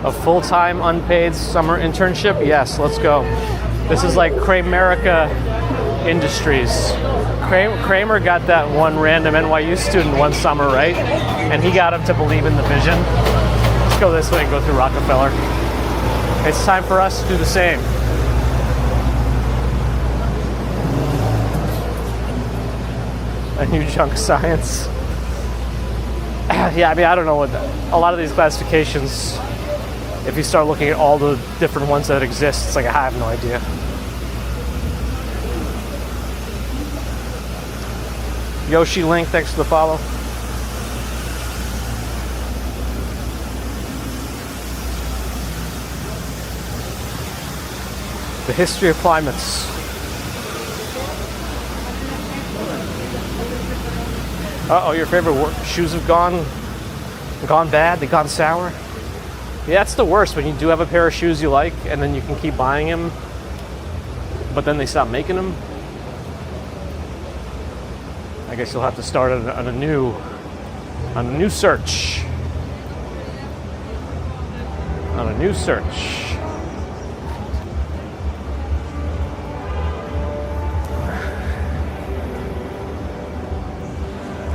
Speaker 1: A full-time unpaid summer internship? Yes, let's go. This is like Kramerica Industries. Kramer got that one random NYU student one summer, right? And he got him to believe in the vision. Let's go this way and go through Rockefeller. It's time for us to do the same. A new junk science. Yeah, I mean, I don't know what a lot of these classifications, if you start looking at all the different ones that exist, it's like I have no idea. Yoshi Link, thanks for the follow. The history of climates. Uh-oh, your favorite shoes have gone bad, they've gone sour. Yeah, that's the worst, when you do have a pair of shoes you like and then you can keep buying them, but then they stop making them. I guess you'll have to start on a new search. On a new search.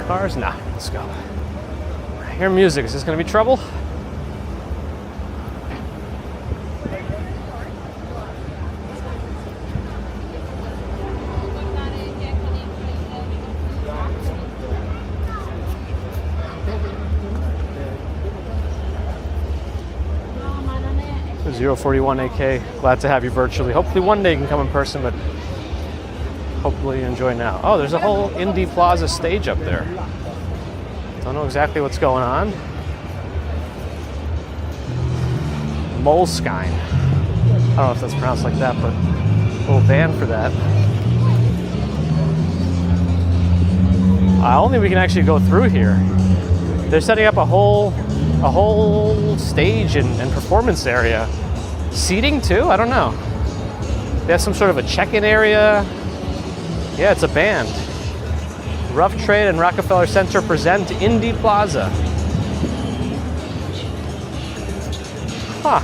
Speaker 1: Cars? Nah, let's go. I hear music. Is this going to be trouble? Zero 41 AK, glad to have you virtually. Hopefully one day you can come in person, but hopefully you enjoy now. Oh, there's a whole Indie Plaza stage up there. Don't know exactly what's going on. Moleskine. I don't know if that's pronounced like that, but a little van for that. I don't think we can actually go through here. They're setting up a whole stage and performance area. Seating too? I don't know. They have some sort of a check-in area. Yeah, it's a band. Rough Trade and Rockefeller Center present Indie Plaza. Huh.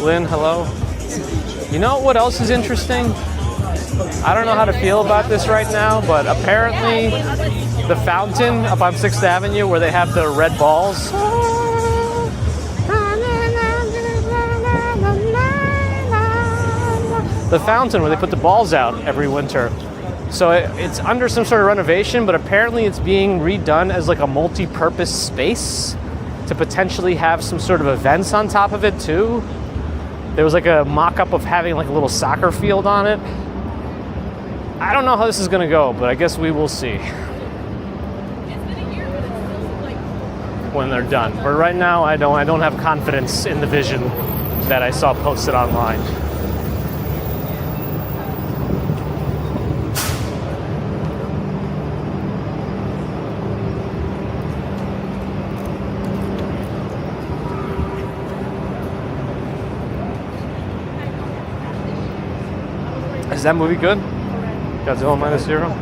Speaker 1: Lynn, hello. You know what else is interesting? I don't know how to feel about this right now, but apparently the fountain up on 6th Avenue where they have the red balls. the fountain where they put the balls out every winter. So it's under some sort of renovation, but apparently it's being redone as like a multi-purpose space to potentially have some sort of events on top of it too. There was like a mock-up of having like a little soccer field on it. I don't know how this is gonna go, but I guess we will see when they're done. But right now, I don't have confidence in the vision that I saw posted online. Is that movie good? Godzilla Minus Zero?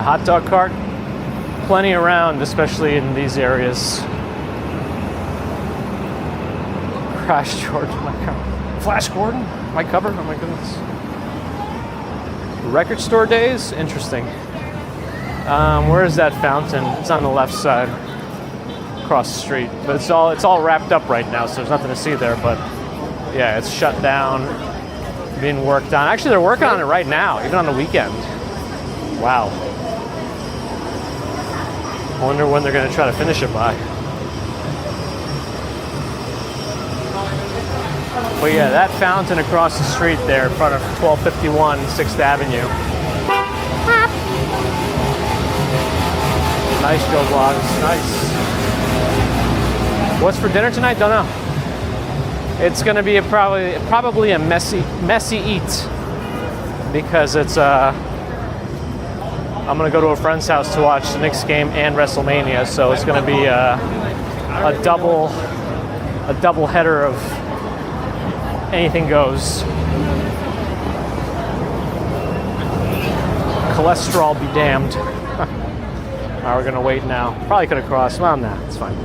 Speaker 1: Hot dog cart, plenty around, especially in these areas. Crash George, my cover. Flash Gordon, my cover. Oh my goodness. Record store days, interesting. Where is that fountain? It's on the left side, across the street. But it's all wrapped up right now, so there's nothing to see there. But yeah, it's shut down, being worked on. Actually, they're working on it right now, even on the weekend. Wow. I wonder when they're going to try to finish it by. But yeah, that fountain across the street there in front of 1251 6th Avenue. Nice, Joe Vlogs. Nice. What's for dinner tonight? Don't know. It's going to be probably a messy eat because it's I'm going to go to a friend's house to watch the Knicks game and WrestleMania, so it's going to be a double header of anything goes. Cholesterol be damned. All right, we're going to wait now. Probably could have crossed. Well, nah, it's fine.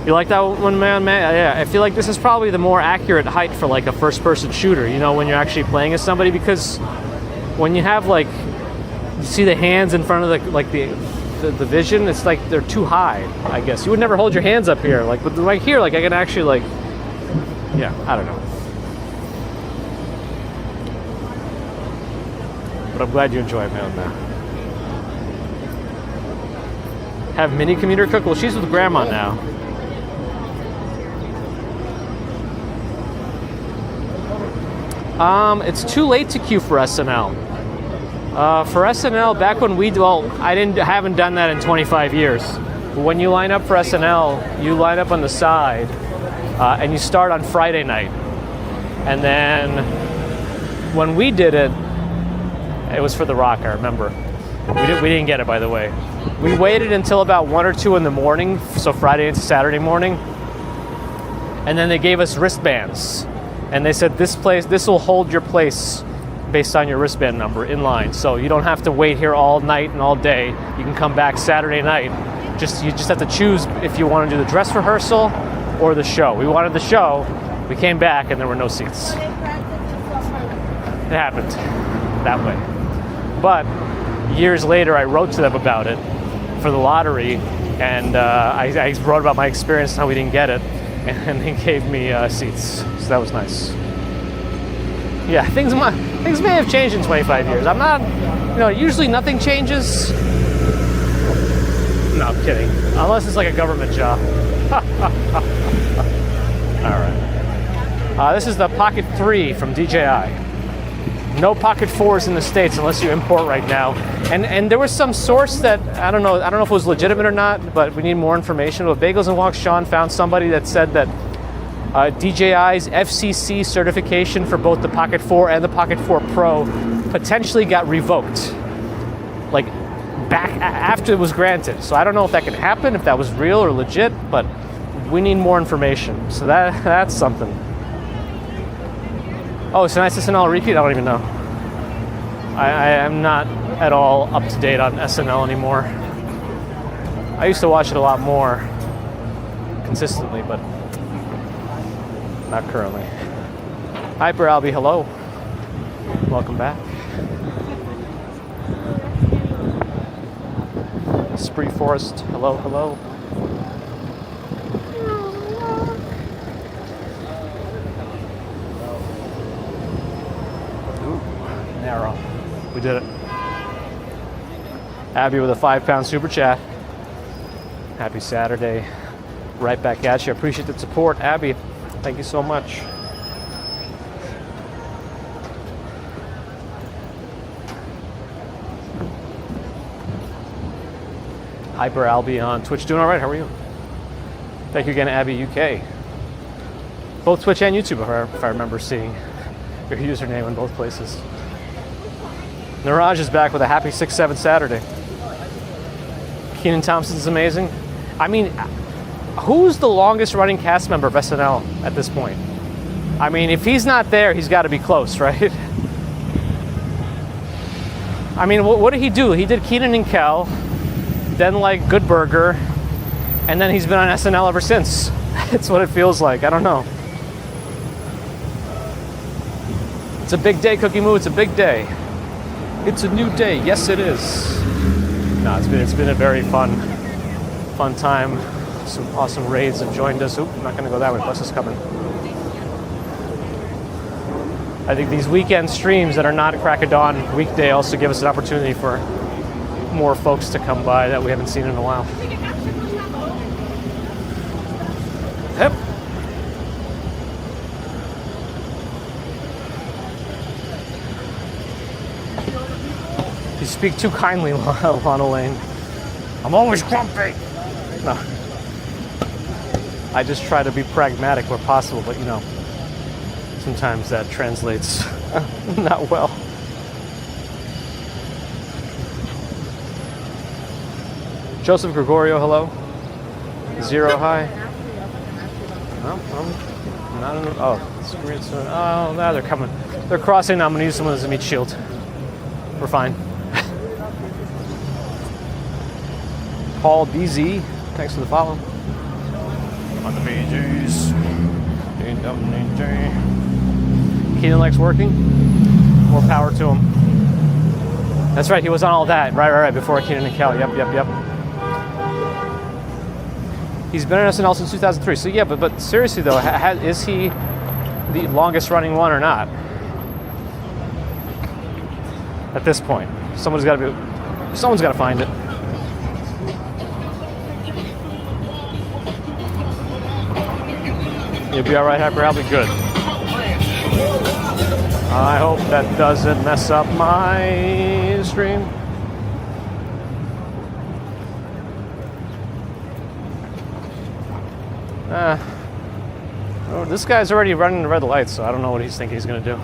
Speaker 1: You like that one, man? Yeah, I feel like this is probably the more accurate height for like a first-person shooter, you know, when you're actually playing as somebody, because when you have like, you see the hands in front of the vision, it's like they're too high, I guess. You would never hold your hands up here. Like, but right here, like I can actually like, yeah, I don't know. But I'm glad you enjoy it, man. Have mini commuter cook? Well, she's with grandma now. It's too late to queue for SNL. For SNL, back when I haven't done that in 25 years. But when you line up for SNL, you line up on the side, and you start on Friday night. And then when we did it, it was for The Rock, I remember. We didn't get it, by the way. We waited until about 1 or 2 in the morning, so Friday into Saturday morning. And then they gave us wristbands. And they said, this will hold your place based on your wristband number in line. So you don't have to wait here all night and all day. You can come back Saturday night. You just have to choose if you want to do the dress rehearsal or the show. We wanted the show. We came back and there were no seats. It happened that way. But years later, I wrote to them about it for the lottery, and I wrote about my experience and how we didn't get it, and they gave me seats. So that was nice. Yeah, things may have changed in 25 years. I'm not, usually nothing changes. No, I'm kidding. Unless it's like a government job. All right. This is the Pocket 3 from DJI. No Pocket 4s in the States unless you import right now. And there was some source that, I don't know if it was legitimate or not, but we need more information. But Bagels and Walks Sean found somebody that said that DJI's FCC certification for both the Pocket 4 and the Pocket 4 Pro potentially got revoked, like back after it was granted. So I don't know if that can happen, if that was real or legit, but we need more information. So that's something. Oh, tonight's SNL repeat? I don't even know. I am not at all up to date on SNL anymore. I used to watch it a lot more consistently, but not currently. Hyper Albie, hello. Welcome back. Spree Forest, hello, hello. Ooh, narrow. We did it. Abby with a £5 super chat. Happy Saturday. Right back at you. Appreciate the support, Abby. Thank you so much. Hyper Albie on Twitch. Doing all right. How are you? Thank you again, Abby UK. Both Twitch and YouTube, if I remember seeing your username in both places. Niraj is back with a happy 6-7 Saturday. Kenan Thompson's amazing. I mean, who's the longest running cast member of SNL at this point? I mean, if he's not there, he's got to be close, right? I mean, what did he do? He did Kenan and Kel, then like Good Burger, and then he's been on SNL ever since. It's what it feels like. I don't know. It's a big day, Cookie Moo. It's a big day. It's a new day. Yes, it is. No, it's been a very fun time. Some awesome raids have joined us. Oop, I'm not going to go that way. Bus is coming. I think these weekend streams that are not crack of dawn weekday also give us an opportunity for more folks to come by that we haven't seen in a while. Yep. You speak too kindly, Lana Lane. I'm always grumpy. No. I just try to be pragmatic where possible, but you know, sometimes that translates not well. Joseph Gregorio, hello. Zero, hi. No, I'm not in the, oh, screen. Oh, now they're coming. They're crossing. I'm going to use someone as a meat shield. We're fine. Paul DZ, thanks for the follow. On the BGs. Keenan likes working. More power to him. That's right, he was on all that. Right, before Keenan and Kel. Yep. He's been on SNL since 2003. So yeah, but seriously though, is he the longest running one or not? At this point, someone's got to find it. You'll be all right, Hyper. I'll be good. I hope that doesn't mess up my stream. Oh, this guy's already running the red lights, so I don't know what he's thinking he's going to do.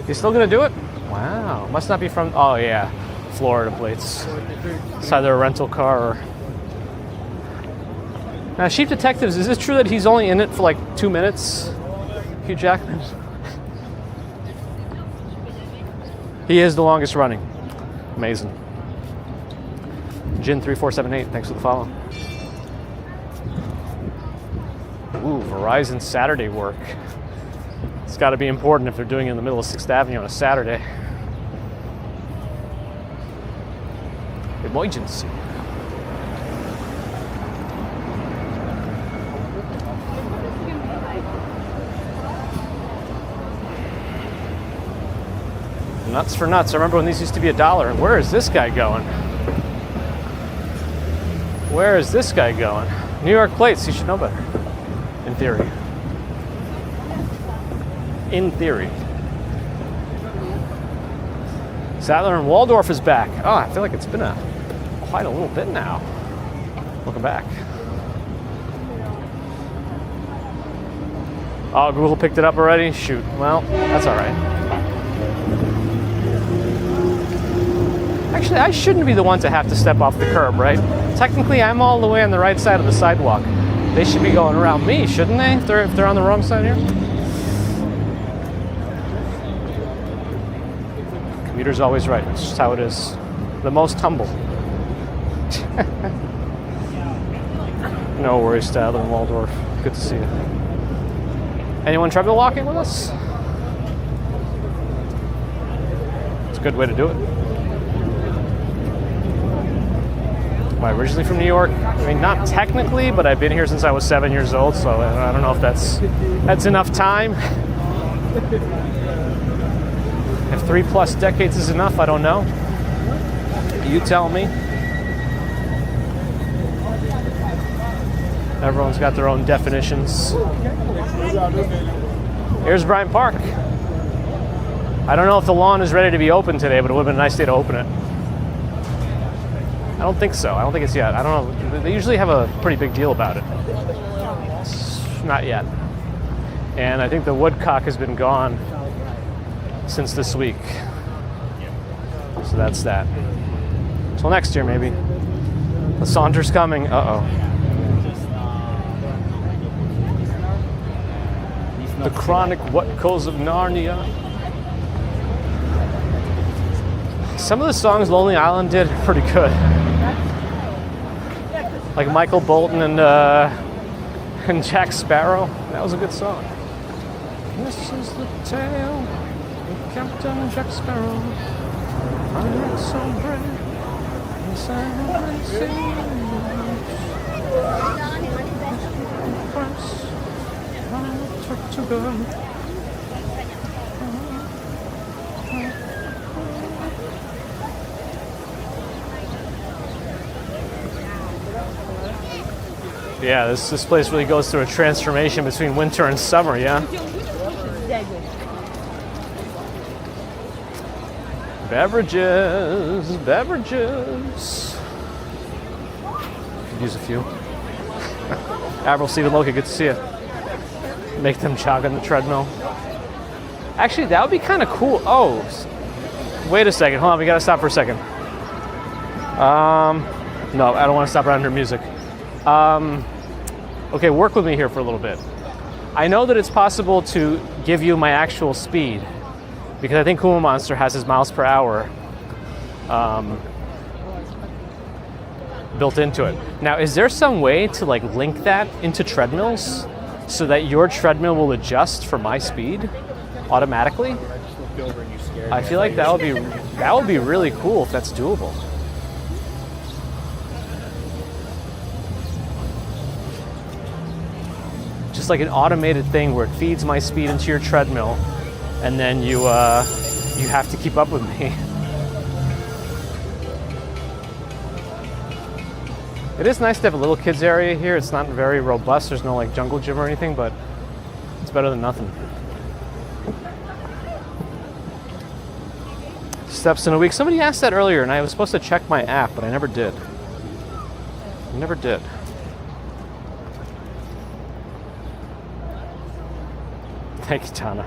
Speaker 1: He's still going to do it? Wow. Must not be from... Oh, yeah. Florida plates. It's either a rental car or... Now, Sheep Detectives, is it true that he's only in it for like 2 minutes? Hugh Jackman? He is the longest running. Amazing. Jin3478, thanks for the follow. Ooh, Verizon Saturday work. It's got to be important if they're doing it in the middle of 6th Avenue on a Saturday. Emergency. Nuts for nuts. I remember when these used to be $1. And where is this guy going? Where is this guy going? New York plates, you should know better. In theory. In theory. Sadler and Waldorf is back. Oh, I feel like it's been quite a little bit now. Welcome back. Oh, Google picked it up already? Shoot. Well, that's all right. Actually, I shouldn't be the one to have to step off the curb, right? Technically, I'm all the way on the right side of the sidewalk. They should be going around me, shouldn't they? If they're on the wrong side here. leader's always right. It's just how it is. The most humble. No worries, Stadler and Waldorf. Good to see you. Anyone treadmill walking with us? It's a good way to do it. Am I originally from New York? I mean, not technically, but I've been here since I was 7 years old, so I don't know if that's enough time. If 3+ decades is enough, I don't know. You tell me. Everyone's got their own definitions. Here's Bryant Park. I don't know if the lawn is ready to be open today, but it would have been a nice day to open it. I don't think so. I don't think it's yet. I don't know. They usually have a pretty big deal about it. It's not yet. And I think the woodcock has been gone since this week. So that's that. Till next year, maybe. The Saunter's coming. Uh-oh. The Chronic What Goes of Narnia. Some of the songs Lonely Island did are pretty good. Like Michael Bolton and Jack Sparrow. That was a good song. This is the tale of Captain Jack Sparrow. I'm so brave. To go. Yeah, this place really goes through a transformation between winter and summer, yeah? Beverages. Could use a few. Avril, Stephen, Loki, good to see you. Make them jog on the treadmill. Actually, that would be kind of cool. Oh, wait a second. Hold on, we gotta stop for a second. No, I don't want to stop around her music. Okay, work with me here for a little bit. I know that it's possible to give you my actual speed because I think Kuma Monster has his miles per hour built into it. Now, is there some way to like link that into treadmills so that your treadmill will adjust for my speed automatically? I feel like that would be really cool if that's doable. Just like an automated thing where it feeds my speed into your treadmill, and then you have to keep up with me. It is nice to have a little kids area here. It's not very robust. There's no like jungle gym or anything, but it's better than nothing. Steps in a week. Somebody asked that earlier, and I was supposed to check my app, but I never did. Thank you, Tana.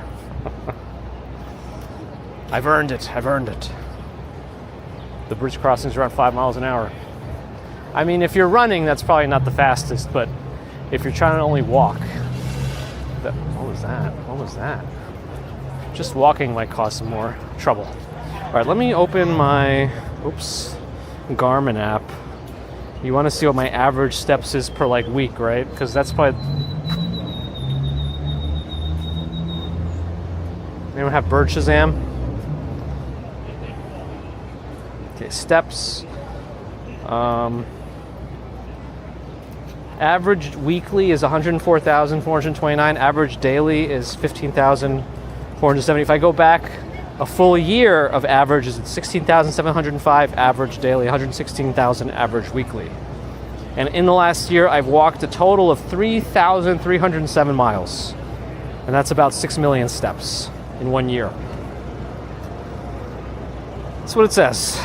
Speaker 1: I've earned it. The bridge crossing's around 5 miles an hour. I mean, if you're running, that's probably not the fastest, but if you're trying to only walk, what was that? Just walking might cause some more trouble. All right, let me open my, Garmin app. You want to see what my average steps is per like week, right? Because that's probably. Anyone have Bird Shazam? Okay, steps. Average weekly is 104,429. Average daily is 15,470. If I go back a full year of averages, it's 16,705 average daily, 116,000 average weekly. And in the last year, I've walked a total of 3,307 miles. And that's about 6 million steps in 1 year. That's what it says.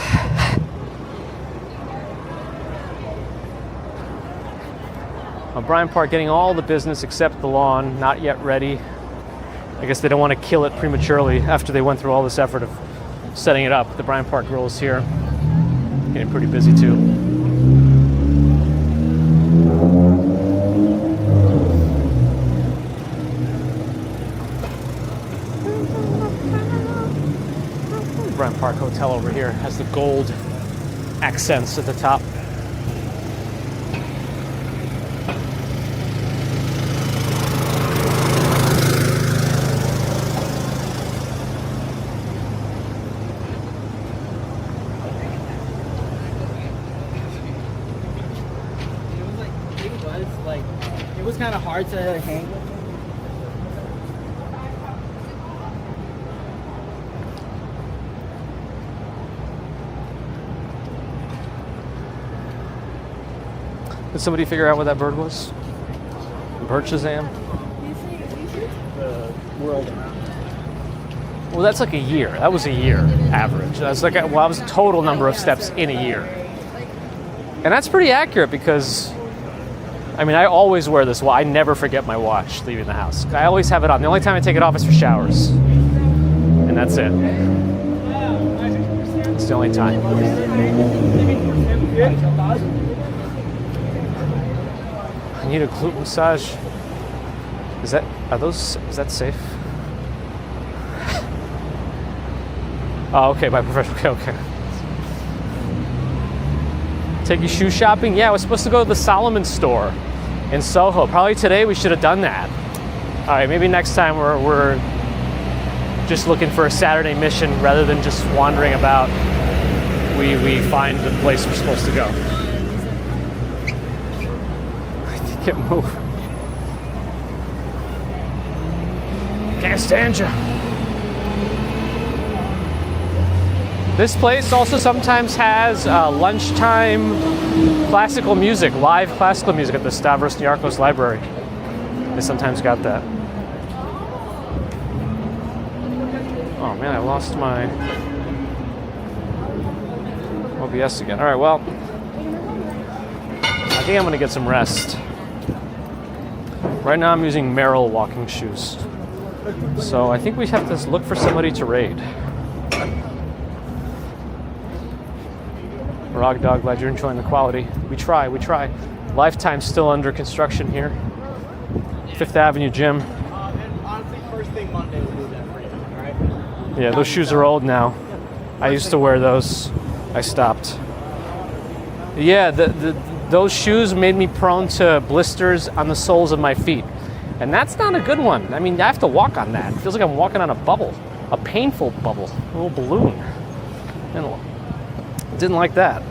Speaker 1: Bryant Park getting all the business except the lawn, not yet ready. I guess they don't want to kill it prematurely after they went through all this effort of setting it up. The Bryant Park Grill is here. Getting pretty busy too. Bryant Park Hotel over here has the gold accents at the top.
Speaker 4: It was kind of hard to hang.
Speaker 1: Did somebody figure out what that bird was? Bird Shazam?
Speaker 4: The world.
Speaker 1: Well, that's like a year. That was a year average. That's like that was the total number of steps in a year. And that's pretty accurate because, I mean, I always wear this. Well, I never forget my watch leaving the house. I always have it on. The only time I take it off is for showers. And that's it. It's the only time. I need a glute massage. Is that safe? Oh, okay, by professional. Okay. Take you shoe shopping? Yeah, we're supposed to go to the Solomon store in Soho. Probably today we should have done that. All right, maybe next time we're just looking for a Saturday mission rather than just wandering about. We find the place we're supposed to go. I can't move. Can't stand you. This place also sometimes has lunchtime classical music, live classical music at the Stavros Niarchos Library. They sometimes got that. Oh man, I lost my OBS again. All right, well, I think I'm gonna get some rest. Right now I'm using Merrell walking shoes. So I think we have to look for somebody to raid. Rock Dog, glad you're enjoying the quality. We try. Lifetime's still under construction here. Fifth Avenue Gym.
Speaker 4: Honestly, first thing Monday we'll do that for you, alright?
Speaker 1: Yeah, those shoes are old now. I used to wear those. I stopped. Yeah, those shoes made me prone to blisters on the soles of my feet. And that's not a good one. I mean, I have to walk on that. It feels like I'm walking on a bubble. A painful bubble. A little balloon. And didn't like that.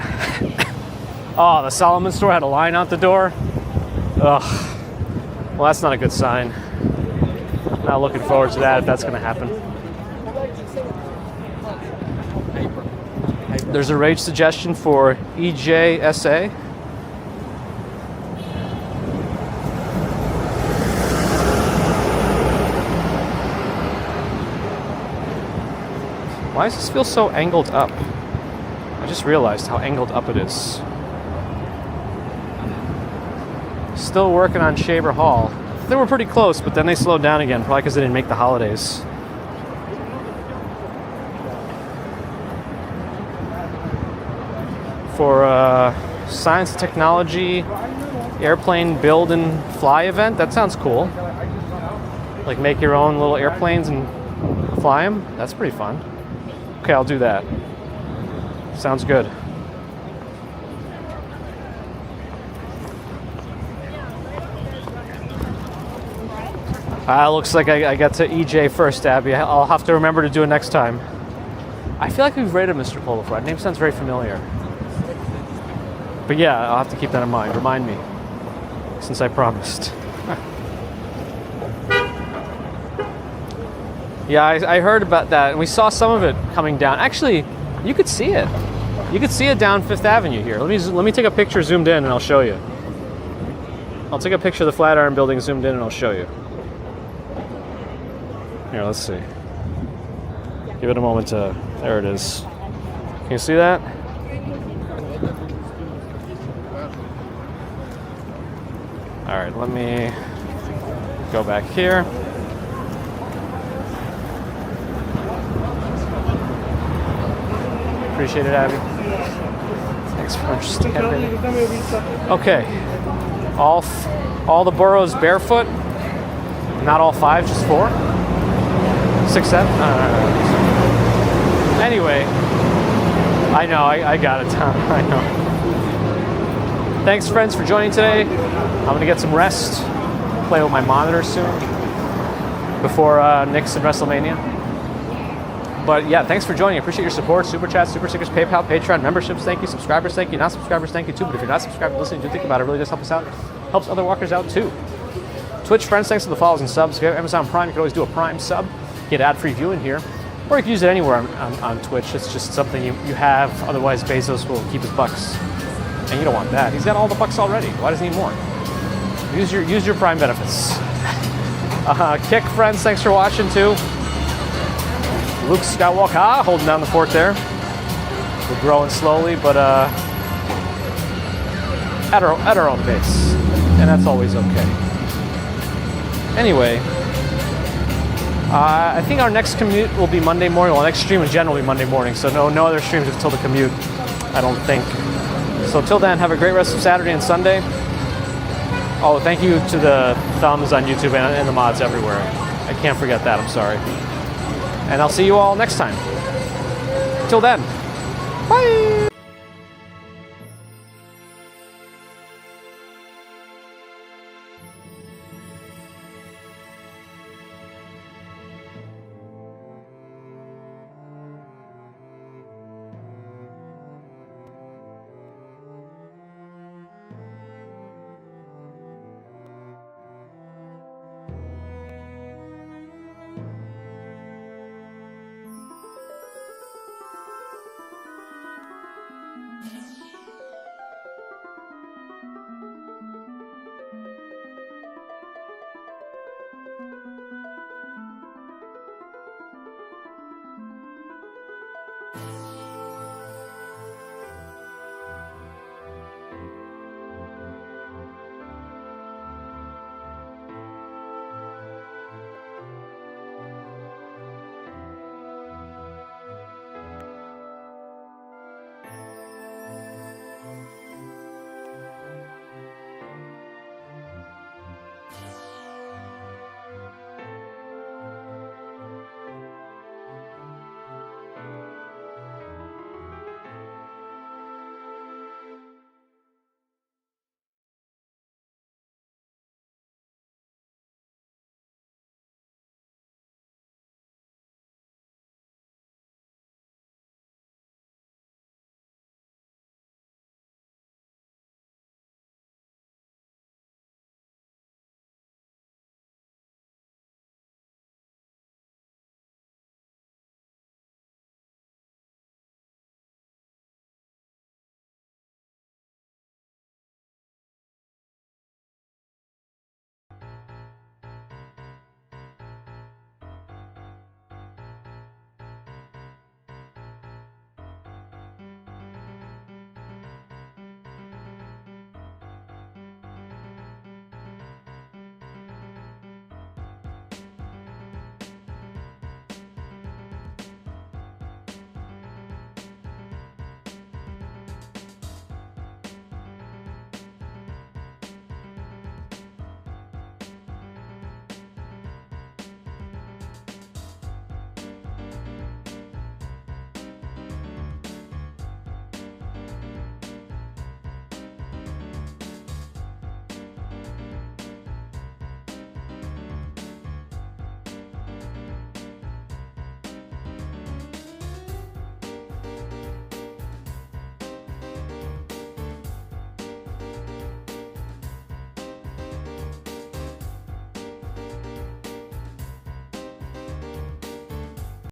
Speaker 1: Oh, the Solomon store had a line out the door. Ugh. Well, that's not a good sign. Not looking forward to that if that's going to happen. There's a rage suggestion for EJSA. Why does this feel so angled up? I just realized how angled up it is. Still working on Shaver Hall. They were pretty close, but then they slowed down again, probably because they didn't make the holidays. For science and technology airplane build and fly event, that sounds cool. Like make your own little airplanes and fly them. That's pretty fun. Okay, I'll do that. Sounds good. Looks like I got to EJ first, Abby. I'll have to remember to do it next time. I feel like we've rated Mr. Cole before. That name sounds very familiar. But yeah, I'll have to keep that in mind. Remind me, since I promised. Yeah, I heard about that, and we saw some of it coming down. Actually, you could see it. You could see it down Fifth Avenue here. Let me take a picture zoomed in, and I'll show you. I'll take a picture of the Flatiron Building zoomed in, and I'll show you. Here, let's see. Give it a moment to... There it is. Can you see that? All right, let me go back here. Appreciate it, Abby. Thanks for interesting. Okay, all the boroughs barefoot. Not all 5, just 4. 6, 7. Anyway, I know, I got it, Tom. I know. Thanks, friends, for joining today. I'm going to get some rest, play with my monitor soon before Knicks and WrestleMania. But yeah, thanks for joining. I appreciate your support. Super Chats, Super Stickers, PayPal, Patreon, memberships, thank you. Subscribers, thank you. Not subscribers, thank you too. But if you're not subscribed, listening, do think about it. It really does help us out. Helps other walkers out too. Twitch friends, thanks for the follows and subs. If you have Amazon Prime, you can always do a Prime sub. Get ad-free viewing here. Or you can use it anywhere on Twitch. It's just something you have. Otherwise, Bezos will keep his bucks. And you don't want that. He's got all the bucks already. Why does he need more? Use your Prime benefits. Kick friends, thanks for watching too. Luke Skywalker holding down the fort there. We're growing slowly, but at our own pace. And that's always okay. Anyway, I think our next commute will be Monday morning. Well, next stream in general will be Monday morning, so no other streams until the commute, I don't think. So till then, have a great rest of Saturday and Sunday. Oh, thank you to the thumbs on YouTube and the mods everywhere. I can't forget that, I'm sorry. And I'll see you all next time. Till then, bye!